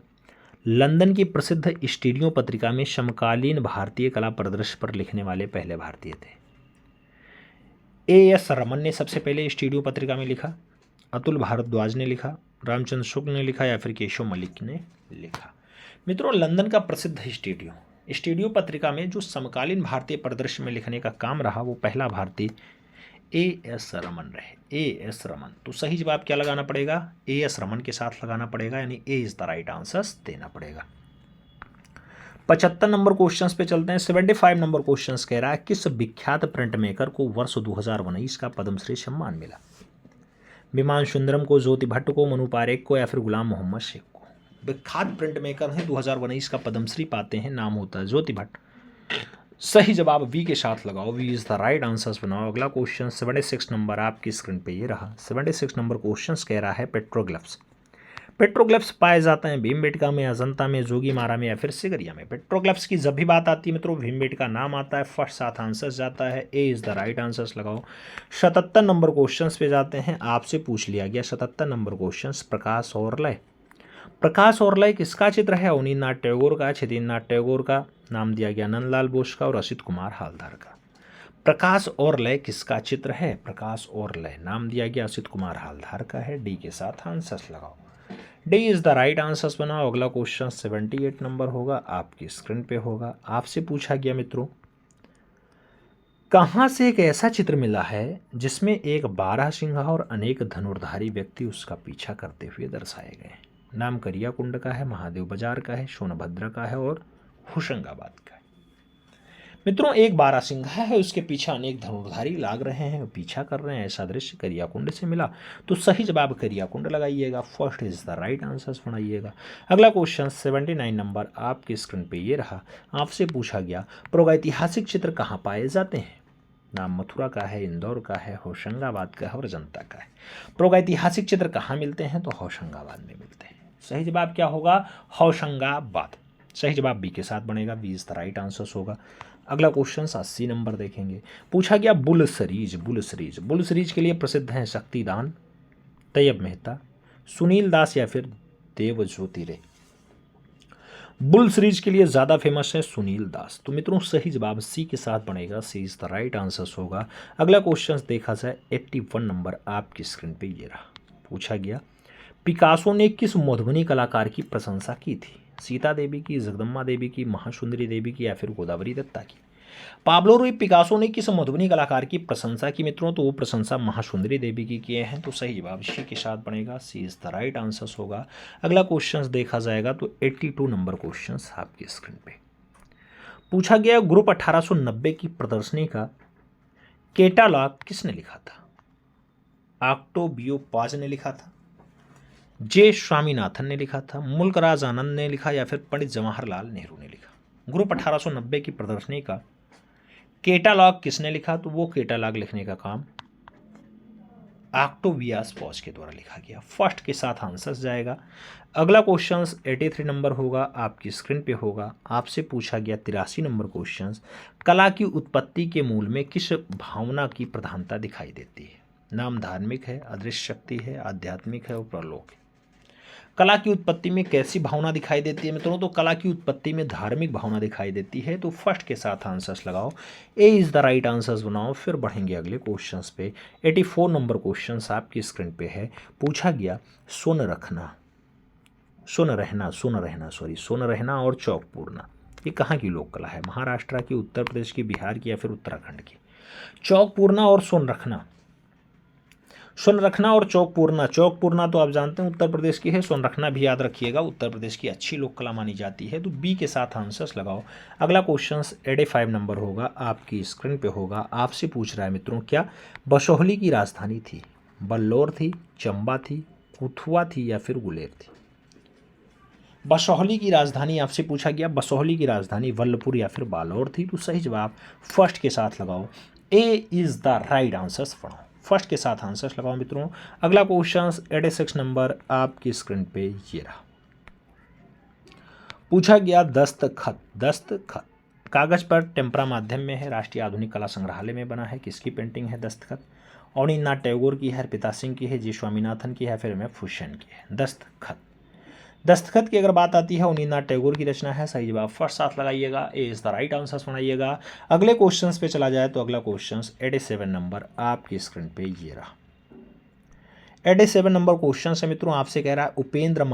लंदन की प्रसिद्ध स्टूडियो पत्रिका में समकालीन भारतीय कला परिदृश्य पर लिखने वाले पहले भारतीय थे। एएस रमन ने सबसे पहले स्टूडियो पत्रिका में लिखा, अतुल भारद्वाज ने लिखा, रामचंद्र शुक्ल ने लिखा या फिर केशव मलिक ने लिखा? मित्रों लंदन का प्रसिद्ध स्टूडियो पत्रिका में जो समकालीन भारतीय परिदृश्य में लिखने का काम रहा वो पहला भारतीय एएस रमन रहे, एएस रमन। तो सही जवाब क्या लगाना पड़ेगा? एएस रमन के साथ लगाना पड़ेगा, यानी ए इज द राइट आंसर देना पड़ेगा। 75 नंबर क्वेश्चंस पे चलते हैं। 75 नंबर क्वेश्चंस कह रहा है किस विख्यात प्रिंट मेकर को वर्ष 2019 का पद्मश्री सम्मान मिला? विमान सुंदरम को, ज्योति भट्ट को, मनु पारेख को या फिर गुलाम मोहम्मद शेख को? विख्यात प्रिंट मेकर हैं, 2019 का पद्मश्री पाते हैं, नाम होता है ज्योति भट्ट। सही जवाब वी के साथ लगाओ, B is the right answers बनाओ। अगला क्वेश्चन 76 नंबर आपकी स्क्रीन पे ये रहा। 76 नंबर क्वेश्चन कह रहा है पेट्रोग्लिफ्स। पेट्रोग्लिफ्स पाए जाते हैं भीमबेटका में, अजंता में, जोगीमारा में या फिर सिगरिया में। पेट्रोग्लिफ्स की जब भी बात आती है मित्रों भीमबेटका नाम आता है, फर्स्ट 7 आंसर जाता है, ए इज़ द राइट आंसर्स लगाओ। 77 नंबर क्वेश्चन पे जाते हैं। आपसे पूछ लिया गया 77 नंबर क्वेश्चन, प्रकाश और लय। प्रकाश और लय किसका चित्र है? अवनींद्रनाथ टैगोर का, छेदींद्रनाथ टैगोर का, नाम दिया गया नंदलाल बोस का और असित कुमार हालदार का। प्रकाश और लय किसका चित्र है? प्रकाश और लय नाम दिया गया असित कुमार हालदार का है। डी के साथ आंसर्स लगाओ। D is the right answers बनाओ। अगला क्वेश्चन 78 नंबर होगा, आपकी स्क्रीन पे होगा। आपसे पूछा गया मित्रों, कहाँ से एक ऐसा चित्र मिला है जिसमें एक बारहसिंघा और अनेक धनुर्धारी व्यक्ति उसका पीछा करते हुए दर्शाए गए? नाम करियाकुंड का है, महादेव बाजार का है, सोनभद्र का है और होशंगाबाद का है। मित्रों एक बारहसिंघा है, उसके पीछे अनेक धनुर्धारी लाग रहे हैं, पीछा कर रहे हैं, ऐसा दृश्य करियाकुंड से मिला, तो सही जवाब करियाकुंड लगाइएगा। First is the right answer बनाइएगा। अगला क्वेश्चन 79 नंबर आपकी स्क्रीन पे ये रहा। आपसे पूछा गया प्रागैतिहासिक चित्र कहाँ पाए जाते हैं? नाम मथुरा का है, इंदौर का है, होशंगाबाद का है और अजंता का है। प्रागैतिहासिक चित्र कहाँ मिलते हैं? तो होशंगाबाद में मिलते हैं। सही जवाब क्या होगा? होशंगाबाद। सही जवाब बी के साथ बनेगा, B is the right answer होगा। अगला क्वेश्चन 80 नंबर देखेंगे। पूछा गया bull series. Bull series, bull series के लिए प्रसिद्ध हैं शक्तिदान, तैयब मेहता, सुनील दास या फिर देवज्योति रे। बुल सीरीज के लिए ज़्यादा फेमस है सुनील दास। तो मित्रों सही जवाब सी के साथ बनेगा, सी इज द राइट आंसर होगा। अगला क्वेश्चन देखा जाए 81 नंबर आपकी स्क्रीन पे ये रहा। पूछा गया पिकासो ने किस मधुबनी कलाकार की प्रशंसा की थी? सीता देवी की, जगदम्बा देवी की, महासुंदरी देवी की या फिर गोदावरी दत्ता की? पाब्लो रूई पिकासो ने किस मधुबनी कलाकार की प्रशंसा की मित्रों? तो वो प्रशंसा महासुंदरी देवी की किए हैं। तो सही जवाब सी के साथ बनेगा, सी इज द राइट आंसर होगा। अगला क्वेश्चन देखा जाएगा तो 82 नंबर क्वेश्चन आपकी स्क्रीन पे। पूछा गया ग्रुप 1890 की प्रदर्शनी का कैटालॉग किसने लिखा था? ऑक्टावियो पाज ने लिखा था, जे स्वामीनाथन ने लिखा था, मुल्कराज आनंद ने लिखा या फिर पंडित जवाहरलाल नेहरू ने लिखा? ग्रुप 1890 की प्रदर्शनी का कैटालॉग किसने लिखा? तो वो कैटालॉग लिखने का काम ऑक्टावियस पॉज के द्वारा लिखा गया। फर्स्ट के साथ आंसर जाएगा। अगला क्वेश्चन 83 नंबर होगा, आपकी स्क्रीन पे होगा। आपसे पूछा गया 83 नंबर क्वेश्चन, कला की उत्पत्ति के मूल में किस भावना की प्रधानता दिखाई देती है? नाम धार्मिक है, अदृश्य शक्ति है, आध्यात्मिक है और प्रलोक है। कला की उत्पत्ति में कैसी भावना दिखाई देती है मित्रों? तो कला की उत्पत्ति में धार्मिक भावना दिखाई देती है। तो फर्स्ट के साथ आंसर्स लगाओ, ए इज द राइट आंसर्स बनाओ। फिर बढ़ेंगे अगले क्वेश्चंस पे। 84 नंबर क्वेश्चंस आपकी स्क्रीन पे है। पूछा गया सोन रहना और चौक पूरना, ये कहाँ की लोक कला है? महाराष्ट्र की, उत्तर प्रदेश की, बिहार की या फिर उत्तराखंड की? चौक पूरना और सोन रखना और चौक पूरना तो आप जानते हैं उत्तर प्रदेश की है, सोन रखना भी याद रखिएगा, उत्तर प्रदेश की अच्छी लोक कला मानी जाती है। तो बी के साथ आंसर्स लगाओ। अगला क्वेश्चन 85 नंबर होगा, आपकी स्क्रीन पे होगा। आपसे पूछ रहा है मित्रों, क्या बसोहली की राजधानी थी? बल्लौर थी, चंबा थी, कुथुआ थी या फिर गुलेर थी? बसोहली की राजधानी आपसे पूछा गया, बसोहली की राजधानी वल्लभपुर या फिर बालोर थी। तो सही जवाब फर्स्ट के साथ लगाओ, ए इज द राइट आंसर्स पढ़ो। फर्स्ट के साथ आंसर्स लगाओ मित्रों। अगला क्वेश्चन 86 नंबर आपकी स्क्रीन पे ये रहा। पूछा गया दस्तखत कागज पर टेम्परा माध्यम में है, राष्ट्रीय आधुनिक कला संग्रहालय में बना है, किसकी पेंटिंग है दस्तखत? अवनींद्रनाथ टैगोर की है, अर्पिता सिंह की है, जी स्वामीनाथन की है, फिर में फुशन की है। दस्तखत की अगर बात आती है अवनींद्रनाथ टैगोर की रचना है। सही जवाब फर्स्ट साथ लगाइएगा, ए इज द राइट आंसर बनाइएगा। अगले क्वेश्चंस पे चला जाए तो अगला क्वेश्चन 87 नंबर आपकी स्क्रीन पे ये रहा। 87 नंबर क्वेश्चन है मित्रों, आपसे कह रहा है उपेंद्र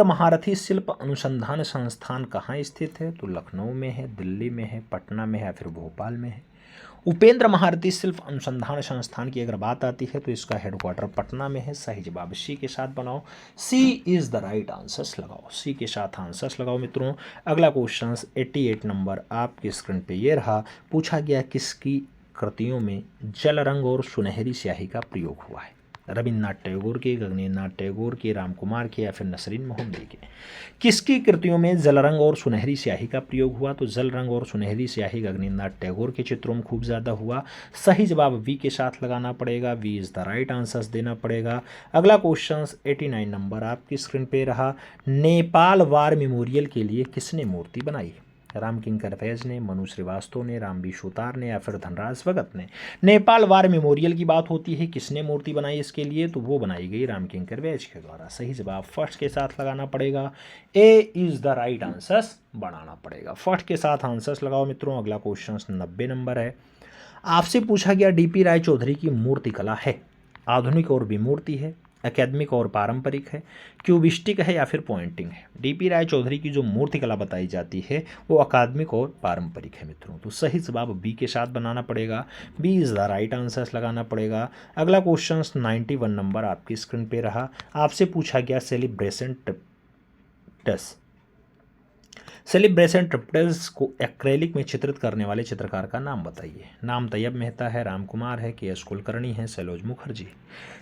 महारथी शिल्प अनुसंधान संस्थान कहाँ स्थित है? तो लखनऊ में है, दिल्ली में है, पटना में है या फिर भोपाल में है? उपेंद्र महारथी शिल्प अनुसंधान संस्थान की अगर बात आती है तो इसका हेडक्वार्टर पटना में है। सही जवाब सी के साथ बनाओ, सी इज द राइट आंसर्स लगाओ, सी के साथ आंसर्स लगाओ मित्रों। अगला क्वेश्चन 88 नंबर आपकी स्क्रीन पे ये रहा। पूछा गया किसकी कृतियों में जल रंग और सुनहरी स्याही का प्रयोग हुआ है? रविन्द्रनाथ टैगोर के, गगनेन्द्रनाथ टैगोर के, राम कुमार के या फिर नसरीन मोहम्मदी के। किसकी कृतियों में जल रंग और सुनहरी स्याही का प्रयोग हुआ? तो जल रंग और सुनहरी स्याही गगनेन्द्रनाथ टैगोर के चित्रों में खूब ज़्यादा हुआ। सही जवाब वी के साथ लगाना पड़ेगा, B is the right answers देना पड़ेगा। अगला क्वेश्चन 89 नंबर आपकी स्क्रीन पे रहा। नेपाल वार मेमोरियल के लिए किसने मूर्ति बनाई? राम किंकर फैज ने, मनु श्रीवास्तव ने, राम बी सुतार ने या फिर धनराज भगत ने। नेपाल वार मेमोरियल की बात होती है, किसने मूर्ति बनाई इसके लिए? तो वो बनाई गई राम किंकर फैज के द्वारा। सही जवाब फर्स्ट के साथ लगाना पड़ेगा, ए इज द राइट आंसर्स बनाना पड़ेगा। फर्स्ट के साथ आंसर्स लगाओ मित्रों। अगला क्वेश्चन 90 नंबर है। आपसे पूछा गया डीपी राय चौधरी की मूर्ति कला है, आधुनिक और विमूर्ति है, एकेडमिक और पारंपरिक है, क्यूबिस्टिक है या फिर पॉइंटिंग है। डीपी राय चौधरी की जो मूर्ति कला बताई जाती है वो अकादमिक और पारंपरिक है मित्रों। तो सही जवाब बी के साथ बनाना पड़ेगा, B is the right answers लगाना पड़ेगा। अगला क्वेश्चन 91 नंबर आपकी स्क्रीन पे रहा। आपसे पूछा गया सेलिब्रेशन ट्रिप्टस, सेलिब्रेशन ट्रिप्टस को एक्रेलिक में चित्रित करने वाले चित्रकार का नाम बताइए। नाम तैयब मेहता है, राम कुमार है, के एस कुलकर्णी है, सैलोज मुखर्जी।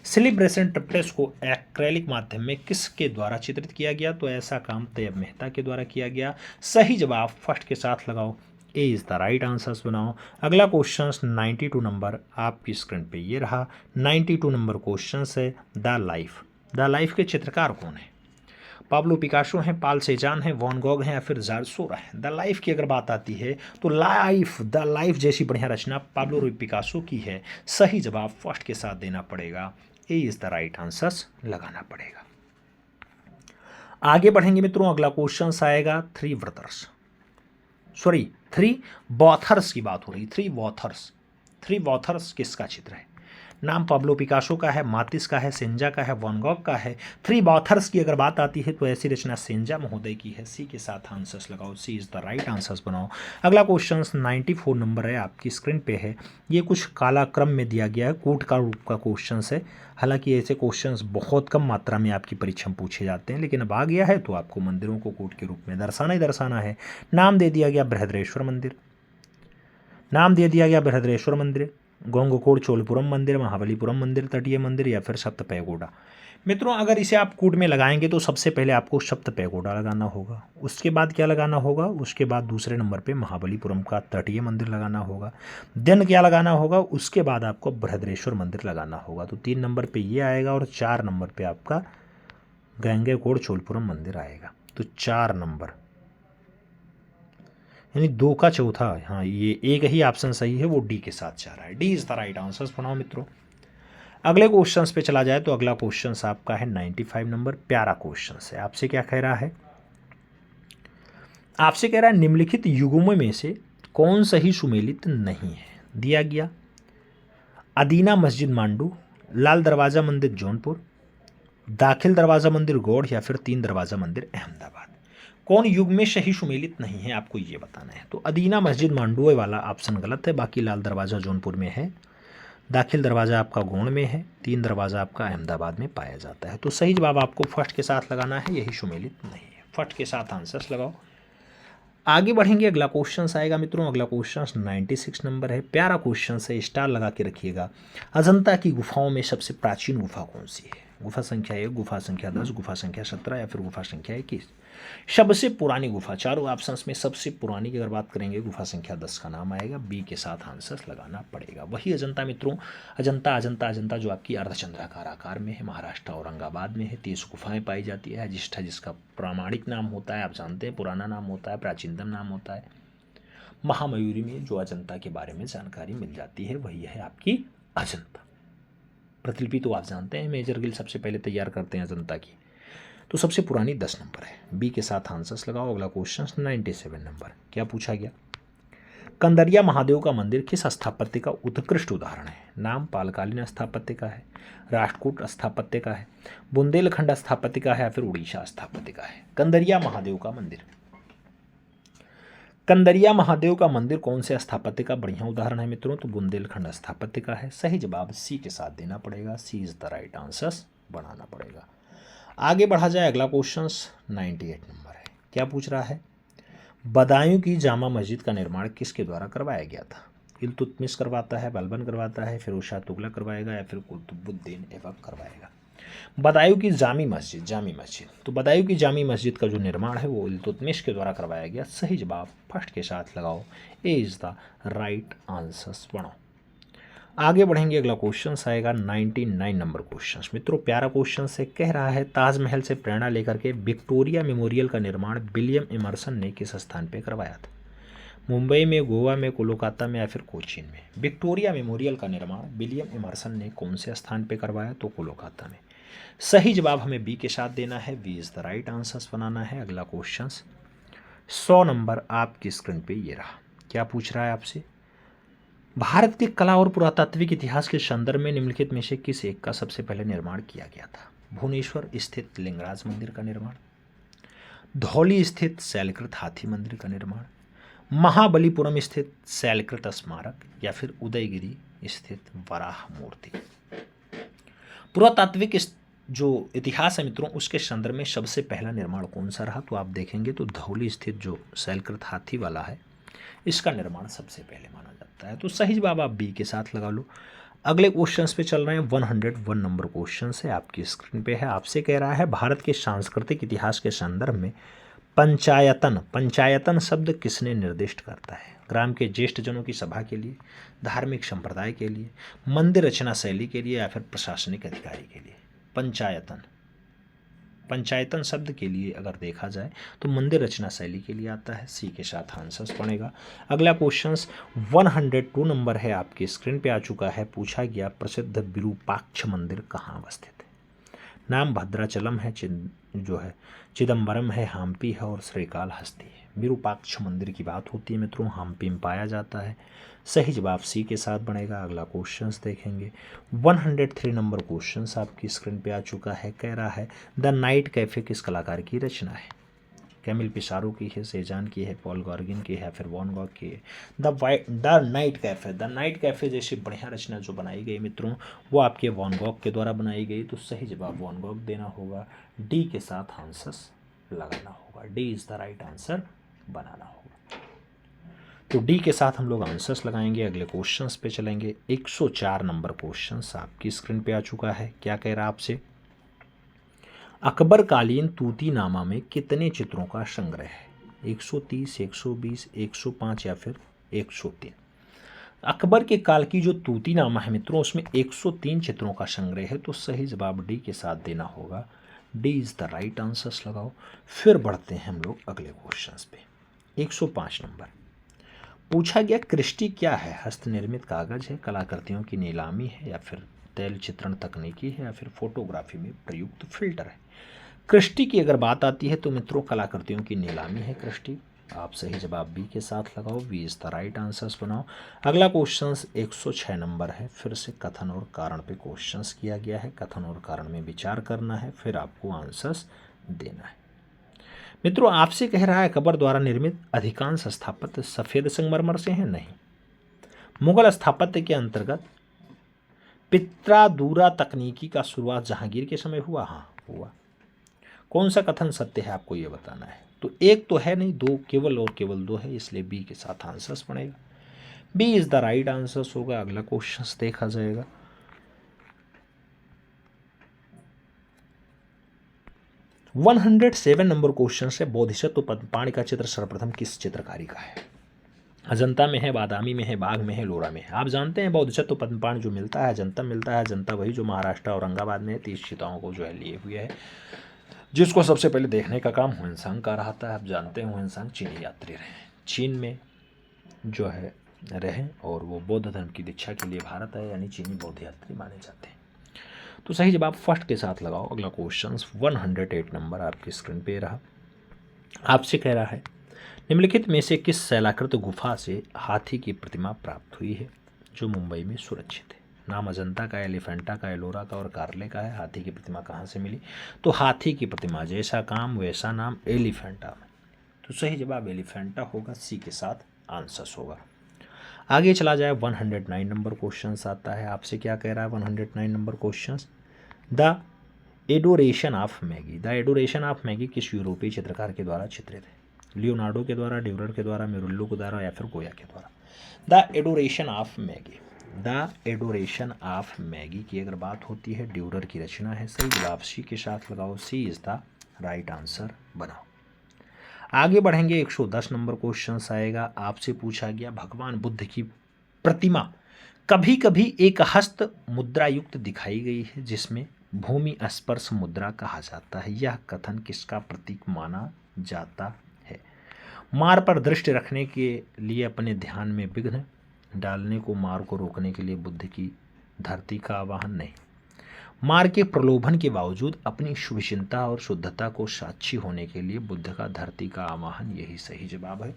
सेलिब्रेशन ट्रिप्टस को एक्रेलिक माध्यम में किसके द्वारा चित्रित किया गया? तो ऐसा काम तैयब मेहता के द्वारा किया गया। सही जवाब फर्स्ट के साथ लगाओ, ए इज़ द राइट आंसर्स बनाओ। अगला क्वेश्चन 92 नंबर आपकी स्क्रीन पे ये रहा। 92 नंबर क्वेश्चन है द लाइफ। द लाइफ के चित्रकार कौन है? पाब्लो पिकासो हैं, पाल सेजान हैं, वॉन गॉग हैं या फिर जार्ज सोरा है। द लाइफ की अगर बात आती है तो द लाइफ जैसी बढ़िया रचना पाब्लो पिकासो की है। सही जवाब फर्स्ट के साथ देना पड़ेगा, ए इज द राइट आंसर्स लगाना पड़ेगा। आगे बढ़ेंगे मित्रों। अगला क्वेश्चन आएगा थ्री वॉथर्स की बात हो रही। थ्री वॉथर्स किसका चित्र है? नाम पाब्लो पिकासो का है, मातिस का है, सेंजा का है, वॉन गॉग का है। थ्री ऑथर्स की अगर बात आती है तो ऐसी रचना सेंजा महोदय की है। सी के साथ आंसर्स लगाओ, सी इज़ द राइट आंसर्स बनाओ। अगला क्वेश्चन 94 नंबर है, आपकी स्क्रीन पे है। ये कुछ काला क्रम में दिया गया है, कूट का रूप का क्वेश्चन है। हालांकि ऐसे क्वेश्चंस बहुत कम मात्रा में आपकी परीक्षा में पूछे जाते हैं, लेकिन अब आ गया है तो आपको मंदिरों को कूट के रूप में दर्शाना ही दर्शाना है। नाम दे दिया गया बृहद्रेश्वर मंदिर, नाम दे दिया गया बृहद्रेश्वर मंदिर, गोंगकोड चोलपुरम मंदिर, महाबलीपुरम मंदिर, तटीय मंदिर या फिर सप्त पैगोडा। मित्रों अगर इसे आप कूट में लगाएंगे तो सबसे पहले आपको सप्त पैगोडा लगाना होगा, उसके बाद क्या लगाना होगा, उसके बाद दूसरे नंबर पे महाबलीपुरम का तटीय मंदिर लगाना होगा, देन क्या लगाना होगा, उसके बाद आपको बृहद्रेश्वर मंदिर लगाना होगा। तो 3 नंबर पे ये आएगा और 4 नंबर पे आपका गंगेकोड चोलपुरम मंदिर आएगा। तो 4 नंबर यानी 2 का चौथा, हाँ ये एक ही ऑप्शन सही है, वो डी के साथ जा रहा है। D is the right answers बनाओ मित्रों। अगले क्वेश्चंस पे चला जाए तो अगला क्वेश्चंस आपका है 95 नंबर, प्यारा क्वेश्चन है। आपसे क्या कह रहा है? आपसे कह रहा है निम्नलिखित युगों में से कौन सही सुमेलित नहीं है? दिया गया अदीना मस्जिद मांडू, लाल दरवाज़ा मंदिर जौनपुर, दाखिल दरवाज़ा मंदिर गौड़ या फिर 3 दरवाज़ा मंदिर अहमदाबाद। कौन युग में सही सुमेलित नहीं है आपको ये बताना है। तो अदीना मस्जिद मांडुए वाला ऑप्शन गलत है, बाकी लाल दरवाज़ा जौनपुर में है, दाखिल दरवाज़ा आपका गोंड में है, 3 दरवाज़ा आपका अहमदाबाद में पाया जाता है। तो सही जवाब आपको फर्स्ट के साथ लगाना है, यही सुमेलित नहीं है। फर्स्ट के साथ आंसर्स लगाओ। आगे बढ़ेंगे, अगला क्वेश्चन आएगा मित्रों। अगला क्वेश्चन 96 नंबर है, प्यारा क्वेश्चन है, स्टार लगा के रखिएगा। अजंता की गुफाओं में सबसे प्राचीन गुफा कौन सी है? गुफा संख्या 1, गुफा संख्या 10, गुफा संख्या 17 या फिर गुफा संख्या 21। सबसे पुरानी गुफा, चारों ऑप्शंस में सबसे पुरानी की अगर बात करेंगे गुफा संख्या 10 का नाम आएगा। बी के साथ आंसर्स लगाना पड़ेगा। वही अजंता मित्रों, अजंता जो आपकी अर्धचंद्राकार आकार में है, महाराष्ट्र औरंगाबाद में है। 30 गुफाएं पाई जाती है। अजिष्ठा जिसका प्रामाणिक नाम होता है, आप जानते हैं, पुराना नाम होता है, प्राचीनतम नाम होता है। महामयूरी में जो अजंता के बारे में जानकारी मिल जाती है वही है आपकी अजंता। प्रतिलिपि तो आप जानते हैं मेजर गिल सबसे पहले तैयार करते हैं अजंता की। तो सबसे पुरानी 10 नंबर है। बी के साथ आंसर्स लगाओ। अगला क्वेश्चन 97 नंबर, क्या पूछा गया? कंदरिया महादेव का मंदिर किस स्थापत्य का उत्कृष्ट उदाहरण है? नाम पालकालीन स्थापत्य का है, राष्ट्रकूट स्थापत्य का है, बुंदेलखंड स्थापत्य का है या फिर उड़ीसा स्थापत्य का है। कंदरिया महादेव का मंदिर, कंदरिया महादेव का मंदिर कौन से स्थापत्य का बढ़िया उदाहरण है मित्रों? तो बुंदेलखंड स्थापत्य का है। सही जवाब सी के साथ देना पड़ेगा, सी इज द राइट आंसर्स बनाना पड़ेगा। आगे बढ़ा जाए, अगला क्वेश्चन 98 नंबर है, क्या पूछ रहा है? बदायूं की जामा मस्जिद का निर्माण किसके द्वारा करवाया गया था? इल्तुतमिश करवाता है, बलबन करवाता है, फिरोज शाह तुगलक करवाएगा या फिर कुतुबुद्दीन ऐबक करवाएगा। बदायूं की जामी मस्जिद, तो बदायूं की जामी मस्जिद का जो निर्माण है वो इल्तुतमिश के द्वारा करवाया गया। सही जवाब फर्स्ट के साथ लगाओ, ए इज़ द राइट आंसर्स बनाओ। आगे बढ़ेंगे, अगला क्वेश्चन आएगा 99 नंबर क्वेश्चन। मित्रों प्यारा क्वेश्चन से कह रहा है, ताजमहल से प्रेरणा लेकर के विक्टोरिया मेमोरियल का निर्माण विलियम एमर्सन ने किस स्थान पर करवाया था? मुंबई में, गोवा में, कोलकाता में या फिर कोचीन में? विक्टोरिया मेमोरियल का निर्माण विलियम एमर्सन ने कौन से स्थान पर करवाया? तो कोलकाता में। सही जवाब हमें बी के साथ देना है, B is the right answers बनाना है। अगला क्वेश्चन 100 नंबर आपकी स्क्रीन पे ये रहा। क्या पूछ रहा है आपसे? भारत के कला और पुरातात्विक इतिहास के संदर्भ में निम्नलिखित में से किस एक का सबसे पहले निर्माण किया गया था? भुवनेश्वर स्थित लिंगराज मंदिर का निर्माण, धौली स्थित शैलकृत हाथी मंदिर का निर्माण, महाबलीपुरम स्थित शैलकृत स्मारक या फिर उदयगिरी स्थित वराह मूर्ति? पुरातात्विक जो इतिहास है मित्रों उसके संदर्भ में सबसे पहला निर्माण कौन सा रहा? तो आप देखेंगे तो धौली स्थित जो शैलकृत हाथी वाला है इसका निर्माण सबसे पहले माना जाता है। तो सही जवाब आप बी के साथ लगा लो। अगले क्वेश्चंस पे चल रहे हैं। 101 नंबर क्वेश्चन है, आपकी स्क्रीन पे है। आपसे कह रहा है, भारत के सांस्कृतिक इतिहास के संदर्भ में पंचायतन शब्द किसने निर्दिष्ट करता है? ग्राम के ज्येष्ठ जनों की सभा के लिए, धार्मिक संप्रदाय के लिए, मंदिर रचना शैली के लिए या फिर प्रशासनिक अधिकारी के लिए? पंचायतन शब्द के लिए अगर देखा जाए तो मंदिर रचना शैली के लिए आता है। सी के साथ आंसर्स पड़ेगा। अगला क्वेश्चन 102 नंबर है, आपकी स्क्रीन पे आ चुका है। पूछा गया, प्रसिद्ध विरूपाक्ष मंदिर कहाँ अवस्थित है? नाम भद्राचलम है, जो है चिदम्बरम है, हम्पी है और श्रीकालहस्ती है। विरूपाक्ष मंदिर की बात होती है मित्रों, हम्पी में पाया जाता है। सही जवाब सी के साथ बनेगा। अगला क्वेश्चंस देखेंगे। 103 नंबर क्वेश्चंस आपकी स्क्रीन पे आ चुका है। कह रहा है, द नाइट कैफे किस कलाकार की रचना है? कैमिल पिसारो की है, सेजान की है, पॉल गॉर्गिन की है, फिर वॉन गॉग की है? द नाइट कैफे जैसी बढ़िया रचना जो बनाई गई मित्रों वो आपके वॉन गॉग के द्वारा बनाई गई। तो सही जवाब वॉन गॉग देना होगा। डी के साथ आंसर्स लगाना होगा। D is the right answer बनाना होगा। तो डी के साथ हम लोग आंसर्स लगाएंगे। अगले क्वेश्चंस पे चलेंगे। 104 नंबर क्वेश्चंस आपकी स्क्रीन पे आ चुका है। क्या कह रहा है आपसे? अकबरकालीन तूतीनामा में कितने चित्रों का संग्रह है? 130, 120, 105 या फिर 103? अकबर के काल की जो तूतीनामा है मित्रों उसमें 103 चित्रों का संग्रह है। तो सही जवाब डी के साथ देना होगा। D is the right answers लगाओ। फिर बढ़ते हैं हम लोग अगले क्वेश्चंस पे। 105 नंबर पूछा गया, क्रिस्टी क्या है? हस्तनिर्मित कागज है, कलाकृतियों की नीलामी है या फिर तैल चित्रण तकनीकी है या फिर फोटोग्राफी में प्रयुक्त फिल्टर है? क्रिस्टी की अगर बात आती है तो मित्रों कलाकृतियों की नीलामी है क्रिस्टी। आप सही जवाब बी के साथ लगाओ। B is the right answers बनाओ। अगला क्वेश्चन 106 नंबर है। फिर से कथन और कारण पे क्वेश्चंस किया गया है। कथन और कारण में विचार करना है, फिर आपको आंसर्स देना है। मित्रों आपसे कह रहा है, अकबर द्वारा निर्मित अधिकांश स्थापत्य सफेद संगमरमर से हैं? नहीं। मुगल स्थापत्य के अंतर्गत पित्रादूरा तकनीकी का शुरुआत जहांगीर के समय हुआ? हाँ हुआ। कौन सा कथन सत्य है आपको ये बताना है। तो एक तो है नहीं, दो केवल और केवल दो है, इसलिए बी के साथ आंसर्स बनेगा। B is the right answers होगा। अगला क्वेश्चन देखा जाएगा। 107 नंबर क्वेश्चन है। बोधिसत्व पद्मपाणि का चित्र सर्वप्रथम किस चित्रकारी का है? अजंता में है, बादामी में है, बाघ में है, लोरा में है? आप जानते हैं बोधिसत्व पद्मपाणि जो मिलता है अजंता मिलता है। अजंता वही जो महाराष्ट्र औरंगाबाद में 30 चिताओं को जो है लिए हुए है, जिसको सबसे पहले देखने का काम हुएनसांग का रहा था। आप जानते हैं हुएनसांग चीनी यात्री रहे, चीन में जो है रहे और वो बौद्ध धर्म की दीक्षा के लिए भारत आए, यानी चीनी बौद्ध यात्री माने जाते हैं। तो सही जवाब फर्स्ट के साथ लगाओ। अगला क्वेश्चन 108 नंबर आपकी स्क्रीन पे रहा। आपसे कह रहा है, निम्नलिखित में से किस शैलाकृत गुफा से हाथी की प्रतिमा प्राप्त हुई है जो मुंबई में सुरक्षित है? नाम अजंता का, एलिफेंटा का, एलोरा का और कार्ले का है। हाथी की प्रतिमा कहाँ से मिली? तो हाथी की प्रतिमा जैसा काम वैसा नाम, एलिफेंटा में। तो सही जवाब एलिफेंटा होगा। सी के साथ आंसर्स होगा। आगे चला जाए। 109 नंबर क्वेश्चन आता है। आपसे क्या कह रहा है 109 number question? The adoration of Maggi. The adoration of Maggi किस यूरोपीय चित्रकार के द्वारा चित्रित है? लियोनार्डो के द्वारा, ड्यूरर के द्वारा, मेरुल्लो के द्वारा या फिर गोया के द्वारा? The adoration of Maggi, the adoration of Maggi की अगर बात होती है ड्यूरर की रचना है। सही जवाब सी के साथ लगाओ, सी इज द राइट आंसर बनाओ। आगे बढ़ेंगे, 110 नंबर क्वेश्चन आएगा। आपसे पूछा गया भगवान बुद्ध की प्रतिमा कभी कभी एक हस्त मुद्रा युक्त दिखाई गई है जिसमें भूमि स्पर्श मुद्रा कहा जाता है, यह कथन किसका प्रतीक माना जाता है? मार पर दृष्टि रखने के लिए अपने ध्यान में विघ्न डालने को, मार को रोकने के लिए बुद्ध की धरती का आवाहन नहीं, मार के प्रलोभन के बावजूद अपनी शुभचिंता और शुद्धता को साक्षी होने के लिए बुद्ध का धरती का आवाहन, यही सही जवाब है।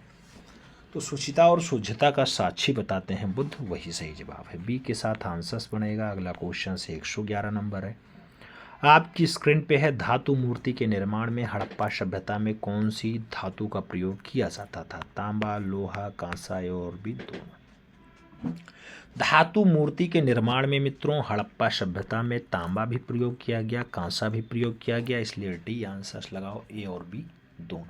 तो शुचिता और शुद्धता का साक्षी बताते हैं बुद्ध, वही सही जवाब है। बी के साथ आंसर्स बनेगा। अगला क्वेश्चन से 111 नंबर है। आपकी स्क्रीन पे है, धातु मूर्ति के निर्माण में हड़प्पा सभ्यता में कौन सी धातु का प्रयोग किया जाता था? तांबा, लोहा, कांसा और भी दोनों। धातु मूर्ति के निर्माण में मित्रों हड़प्पा सभ्यता में तांबा भी प्रयोग किया गया, कांसा भी प्रयोग किया गया, इसलिए डी आंसर्स लगाओ, ए और बी दोनों।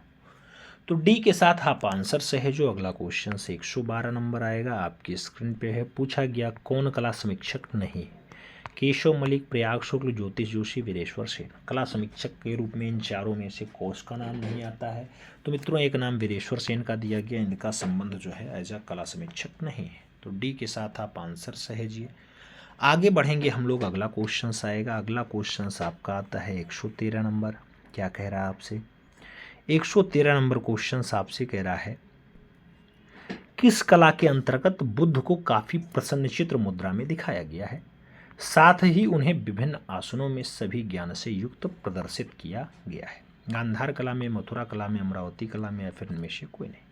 तो डी के साथ आप आंसर से है। जो अगला क्वेश्चन से 112 नंबर आएगा, आपकी स्क्रीन पे है। पूछा गया कौन कला समीक्षक नहीं? केशव मलिक, प्रयाग शुक्ल, ज्योतिष जोशी, वीरेश्वर सेन। कला समीक्षक के रूप में इन चारों में से कोष का नाम नहीं आता है। तो मित्रों एक नाम वीरेश्वर सेन का दिया गया, इनका संबंध जो है एज अ कला समीक्षक नहीं है। तो डी के साथ आप आंसर सहेजिए। आगे बढ़ेंगे हम लोग, अगला क्वेश्चन आएगा। अगला क्वेश्चन आपका आता है 113 नंबर। क्या कह रहा है आपसे? 113 नंबर क्वेश्चन आपसे कह रहा है किस कला के अंतर्गत बुद्ध को काफी प्रसन्न चित्र मुद्रा में दिखाया गया है, साथ ही उन्हें विभिन्न आसनों में सभी ज्ञान से युक्त प्रदर्शित किया गया है? गांधार कला में, मथुरा कला में, अमरावती कला में, या फिर इनमें से कोई नहीं।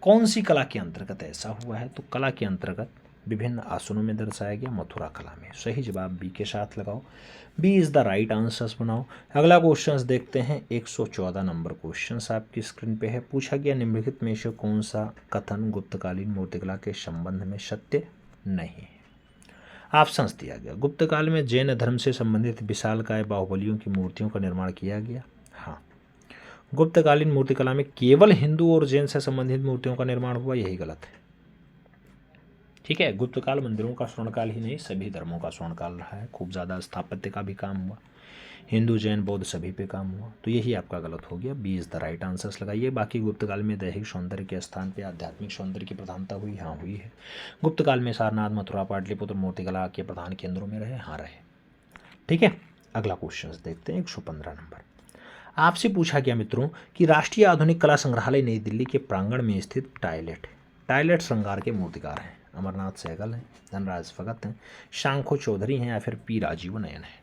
कौन सी कला के अंतर्गत ऐसा हुआ है? तो कला के अंतर्गत विभिन्न आसनों में दर्शाया गया, मथुरा कला में। सही जवाब बी के साथ लगाओ, B is the right answers बनाओ। अगला क्वेश्चन देखते हैं, 114 नंबर क्वेश्चन आपकी स्क्रीन पे है। पूछा गया निम्नलिखित में से कौन सा कथन गुप्तकालीन मूर्तिकला के संबंध में सत्य नहीं है? ऑप्शंस दिया गया, गुप्त काल में जैन धर्म से संबंधित विशालकाय बाहुबलियों की मूर्तियों का निर्माण किया गया। हाँ, गुप्तकालीन मूर्तिकला में केवल हिंदू और जैन से संबंधित मूर्तियों का निर्माण हुआ, यही गलत है। ठीक है, गुप्तकाल मंदिरों का स्वर्णकाल ही नहीं, सभी धर्मों का स्वर्णकाल रहा है। खूब ज़्यादा स्थापत्य का भी काम हुआ, हिंदू जैन बौद्ध सभी पे काम हुआ। तो यही आपका गलत हो गया, B is the right answers लगाइए। बाकी गुप्तकाल में दैहिक सौंदर्य के स्थान पे आध्यात्मिक सौंदर्य की प्रधानता हुई, हाँ हुई है। गुप्तकाल में सारनाथ, मथुरा, पाटलिपुत्र मूर्तिकला के प्रधान केंद्रों में रहे, हाँ रहे। ठीक है, अगला क्वेश्चन देखते हैं, 115 नंबर। आपसे पूछा गया मित्रों कि राष्ट्रीय आधुनिक कला संग्रहालय नई दिल्ली के प्रांगण में स्थित टायलेट श्रृंगार के मूर्तिकार हैं। अमरनाथ सहगल हैं, धनराज भगत हैं, शांखो चौधरी हैं, या फिर पी राजीव नयन है।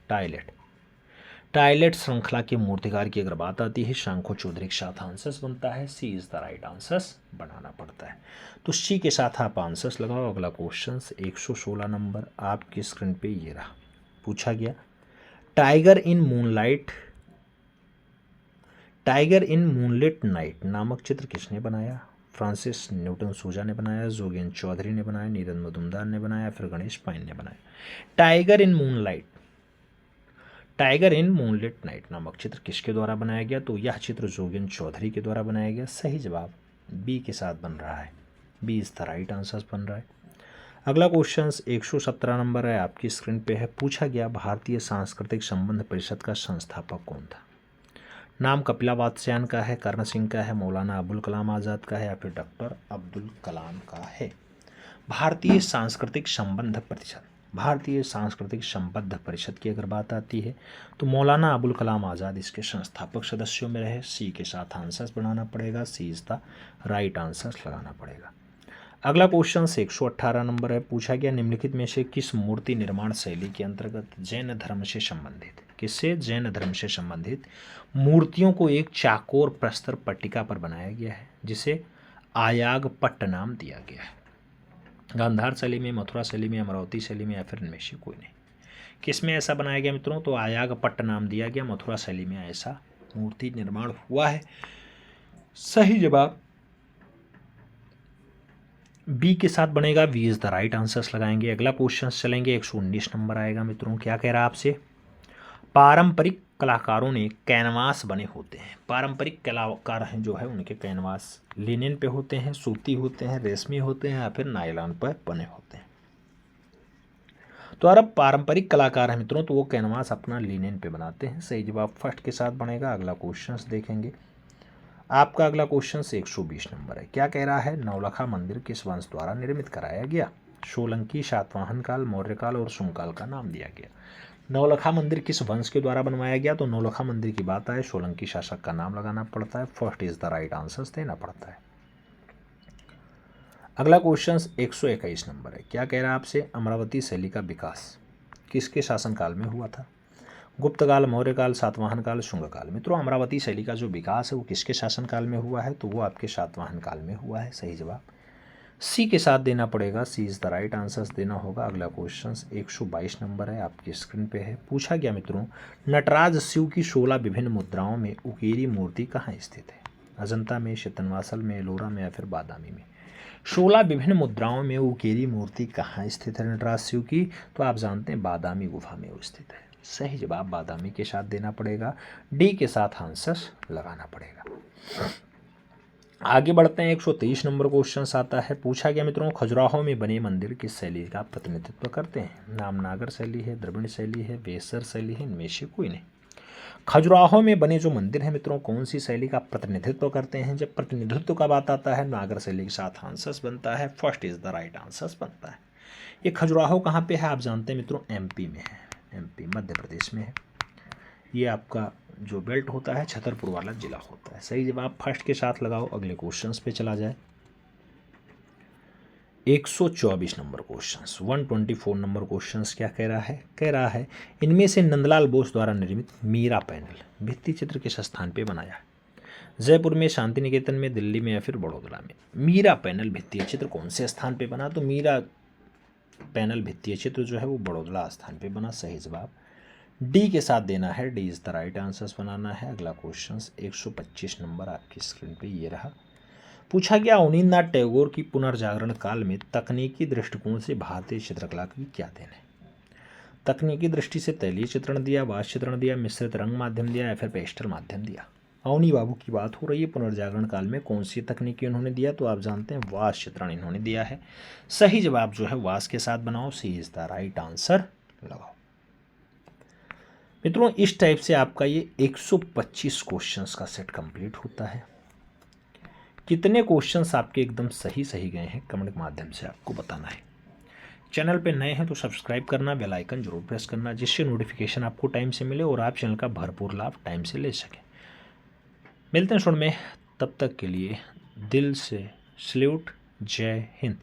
टायलेट श्रृंखला के मूर्तिकार की अगर बात आती है, शांखो चौधरी के साथ आंसर्स बनता है, सी इज द राइट आंसर्स बनाना पड़ता है। तो सी के साथ आप आंसर्स लगाओ। अगला क्वेश्चन 116 नंबर आपकी स्क्रीन पे ये रहा। पूछा गया टाइगर इन मूनलिट नाइट नामक चित्र किसने बनाया? फ्रांसिस न्यूटन सूजा ने बनाया, जोगेन चौधरी ने बनाया, नीरज मजुमदार ने बनाया, फिर गणेश पाइन ने बनाया। टाइगर इन मूनलिट नाइट नामक चित्र किसके द्वारा बनाया गया? तो यह चित्र जोगेन चौधरी के द्वारा बनाया गया। सही जवाब बी के साथ बन रहा है, B is the right answer बन रहा है। अगला क्वेश्चन 117 नंबर है, आपकी स्क्रीन पे है। पूछा गया भारतीय सांस्कृतिक संबंध परिषद का संस्थापक कौन था? नाम कपिला वात्स्यायन का है, कर्ण सिंह का है, मौलाना अबुल कलाम आज़ाद का है, या फिर डॉक्टर अब्दुल कलाम का है? भारतीय सांस्कृतिक संबंध परिषद की अगर बात आती है तो मौलाना अबुल कलाम आज़ाद इसके संस्थापक सदस्यों में रहे। सी के साथ आंसर्स बनाना पड़ेगा, सी इज द राइट आंसर्स लगाना पड़ेगा। अगला क्वेश्चन 118 नंबर है। पूछा गया निम्नलिखित में से किस मूर्ति निर्माण शैली के अंतर्गत जैन धर्म से संबंधित मूर्तियों को एक चाकोर प्रस्तर पट्टिका पर बनाया गया है, जिसे आयाग पट्ट नाम दिया गया है? गांधार शैली में, मथुरा शैली में, अमरावती शैली में, या फिर इनमें से कोई नहीं। किस में ऐसा बनाया गया मित्रों? तो आयाग पट्ट नाम दिया गया, मथुरा शैली में ऐसा मूर्ति निर्माण हुआ है। सही जवाब बी के साथ बनेगा, B is the right answers लगाएंगे। अगला क्वेश्चन चलेंगे, 119 नंबर आएगा मित्रों। क्या कह रहा है आपसे? पारंपरिक कलाकारों ने कैनवास बने होते हैं। पारंपरिक कलाकार हैं जो है उनके कैनवास लिनेन पे होते हैं, सूती होते हैं, रेशमी होते हैं या फिर नायलॉन पर बने होते हैं। तो अरब पारंपरिक कलाकार हैं मित्रों, तो वो कैनवास अपना लिनेन पे बनाते हैं। सही जवाब फर्स्ट के साथ बनेगा। अगला क्वेश्चन देखेंगे। आपका अगला क्वेश्चन 120 नंबर है। क्या कह रहा है? नौलखा मंदिर किस वंश द्वारा निर्मित कराया गया? सोलंकी, सातवाहन काल, मौर्य काल और शुंग काल का नाम दिया गया। नौलखा मंदिर किस वंश के द्वारा बनवाया गया? तो नौलखा मंदिर की बात आए सोलंकी शासक का नाम लगाना पड़ता है। First is the right answer देना पड़ता है। अगला क्वेश्चन 121 नंबर है। क्या कह रहा है आपसे? अमरावती शैली का विकास किसके शासनकाल में हुआ था? गुप्त काल, मौर्य काल, सातवाहन काल, शुंग काल। मित्रों अमरावती शैली का जो विकास है वो किसके शासनकाल में हुआ है? तो वो आपके सातवाहन काल में हुआ है। सही जवाब सी के साथ देना पड़ेगा। सी इज द राइट आंसर देना होगा। अगला क्वेश्चन 122 नंबर है, आपकी स्क्रीन पे है। पूछा गया मित्रों, नटराज शिव की 16 विभिन्न मुद्राओं में उकेरी मूर्ति कहाँ स्थित है? अजंता में, चितनवासल में, एलोरा में या फिर बादामी में? 16 विभिन्न मुद्राओं में उकेरी मूर्ति कहाँ स्थित है नटराज शिव की? तो आप जानते हैं बादामी गुफा में वो स्थित है। सही जवाब बादामी के साथ देना पड़ेगा। डी के साथ आंसर लगाना पड़ेगा। आगे बढ़ते हैं। 123 नंबर क्वेश्चन आता है। पूछा गया मित्रों, खजुराहो में बने मंदिर किस शैली का प्रतिनिधित्व करते हैं? नामनागर शैली है, द्रविड़ शैली है, बेसर शैली है, इनमें से कोई नहीं। खजुराहो में बने जो मंदिर हैं मित्रों कौन सी शैली का प्रतिनिधित्व करते हैं? जब प्रतिनिधित्व का बात आता है नागर शैली के साथ आंसर बनता है। First is the right answer बनता है। ये खजुराहो कहाँ पे है? आप जानते हैं मित्रों एमपी में है, एमपी मध्य प्रदेश में है। ये आपका जो बेल्ट होता है छतरपुर वाला जिला होता है। सही जवाब फर्स्ट के साथ लगाओ। अगले क्वेश्चंस पे चला जाए। 124 नंबर क्वेश्चंस, 124 नंबर क्वेश्चंस क्या कह रहा है? कह रहा है इनमें से नंदलाल बोस द्वारा निर्मित मीरा पैनल भित्ति चित्र किस स्थान पे बनाया है? जयपुर में, शांति निकेतन में, दिल्ली में या फिर बड़ौदा में? मीरा पैनल भित्तीय चित्र कौन से स्थान पे बना? तो मीरा पैनल भित्तीय चित्र जो है वो बड़ौदा स्थान पे बना। सही जवाब डी के साथ देना है। D is the right answer बनाना है। अगला क्वेश्चन 125 नंबर आपकी स्क्रीन पे ये रहा। पूछा गया अवनींद्रनाथ टैगोर की पुनर्जागरण काल में तकनीकी दृष्टिकोण से भारतीय चित्रकला की क्या देन है? तकनीकी दृष्टि से तैलीय चित्रण दिया, वास चित्रण दिया, मिश्रित रंग माध्यम दिया या फिर पेस्टल माध्यम दिया? अवनी बाबू की बात हो रही है। पुनर्जागरण काल में कौन सी तकनीकी उन्होंने दिया? तो आप जानते हैं वास चित्रण इन्होंने दिया है। सही जवाब जो है वास के साथ बनाओ। सी इज द राइट आंसर लगाओ। मित्रों इस टाइप से आपका ये 125 क्वेश्चंस का सेट कंप्लीट होता है। कितने क्वेश्चंस आपके एकदम सही गए हैं कमेंट के माध्यम से आपको बताना है। चैनल पे नए हैं तो सब्सक्राइब करना, बेल आइकन जरूर प्रेस करना जिससे नोटिफिकेशन आपको टाइम से मिले और आप चैनल का भरपूर लाभ टाइम से ले सकें। मिलते हैं शुरू में, तब तक के लिए दिल से सल्यूट। जय हिंद।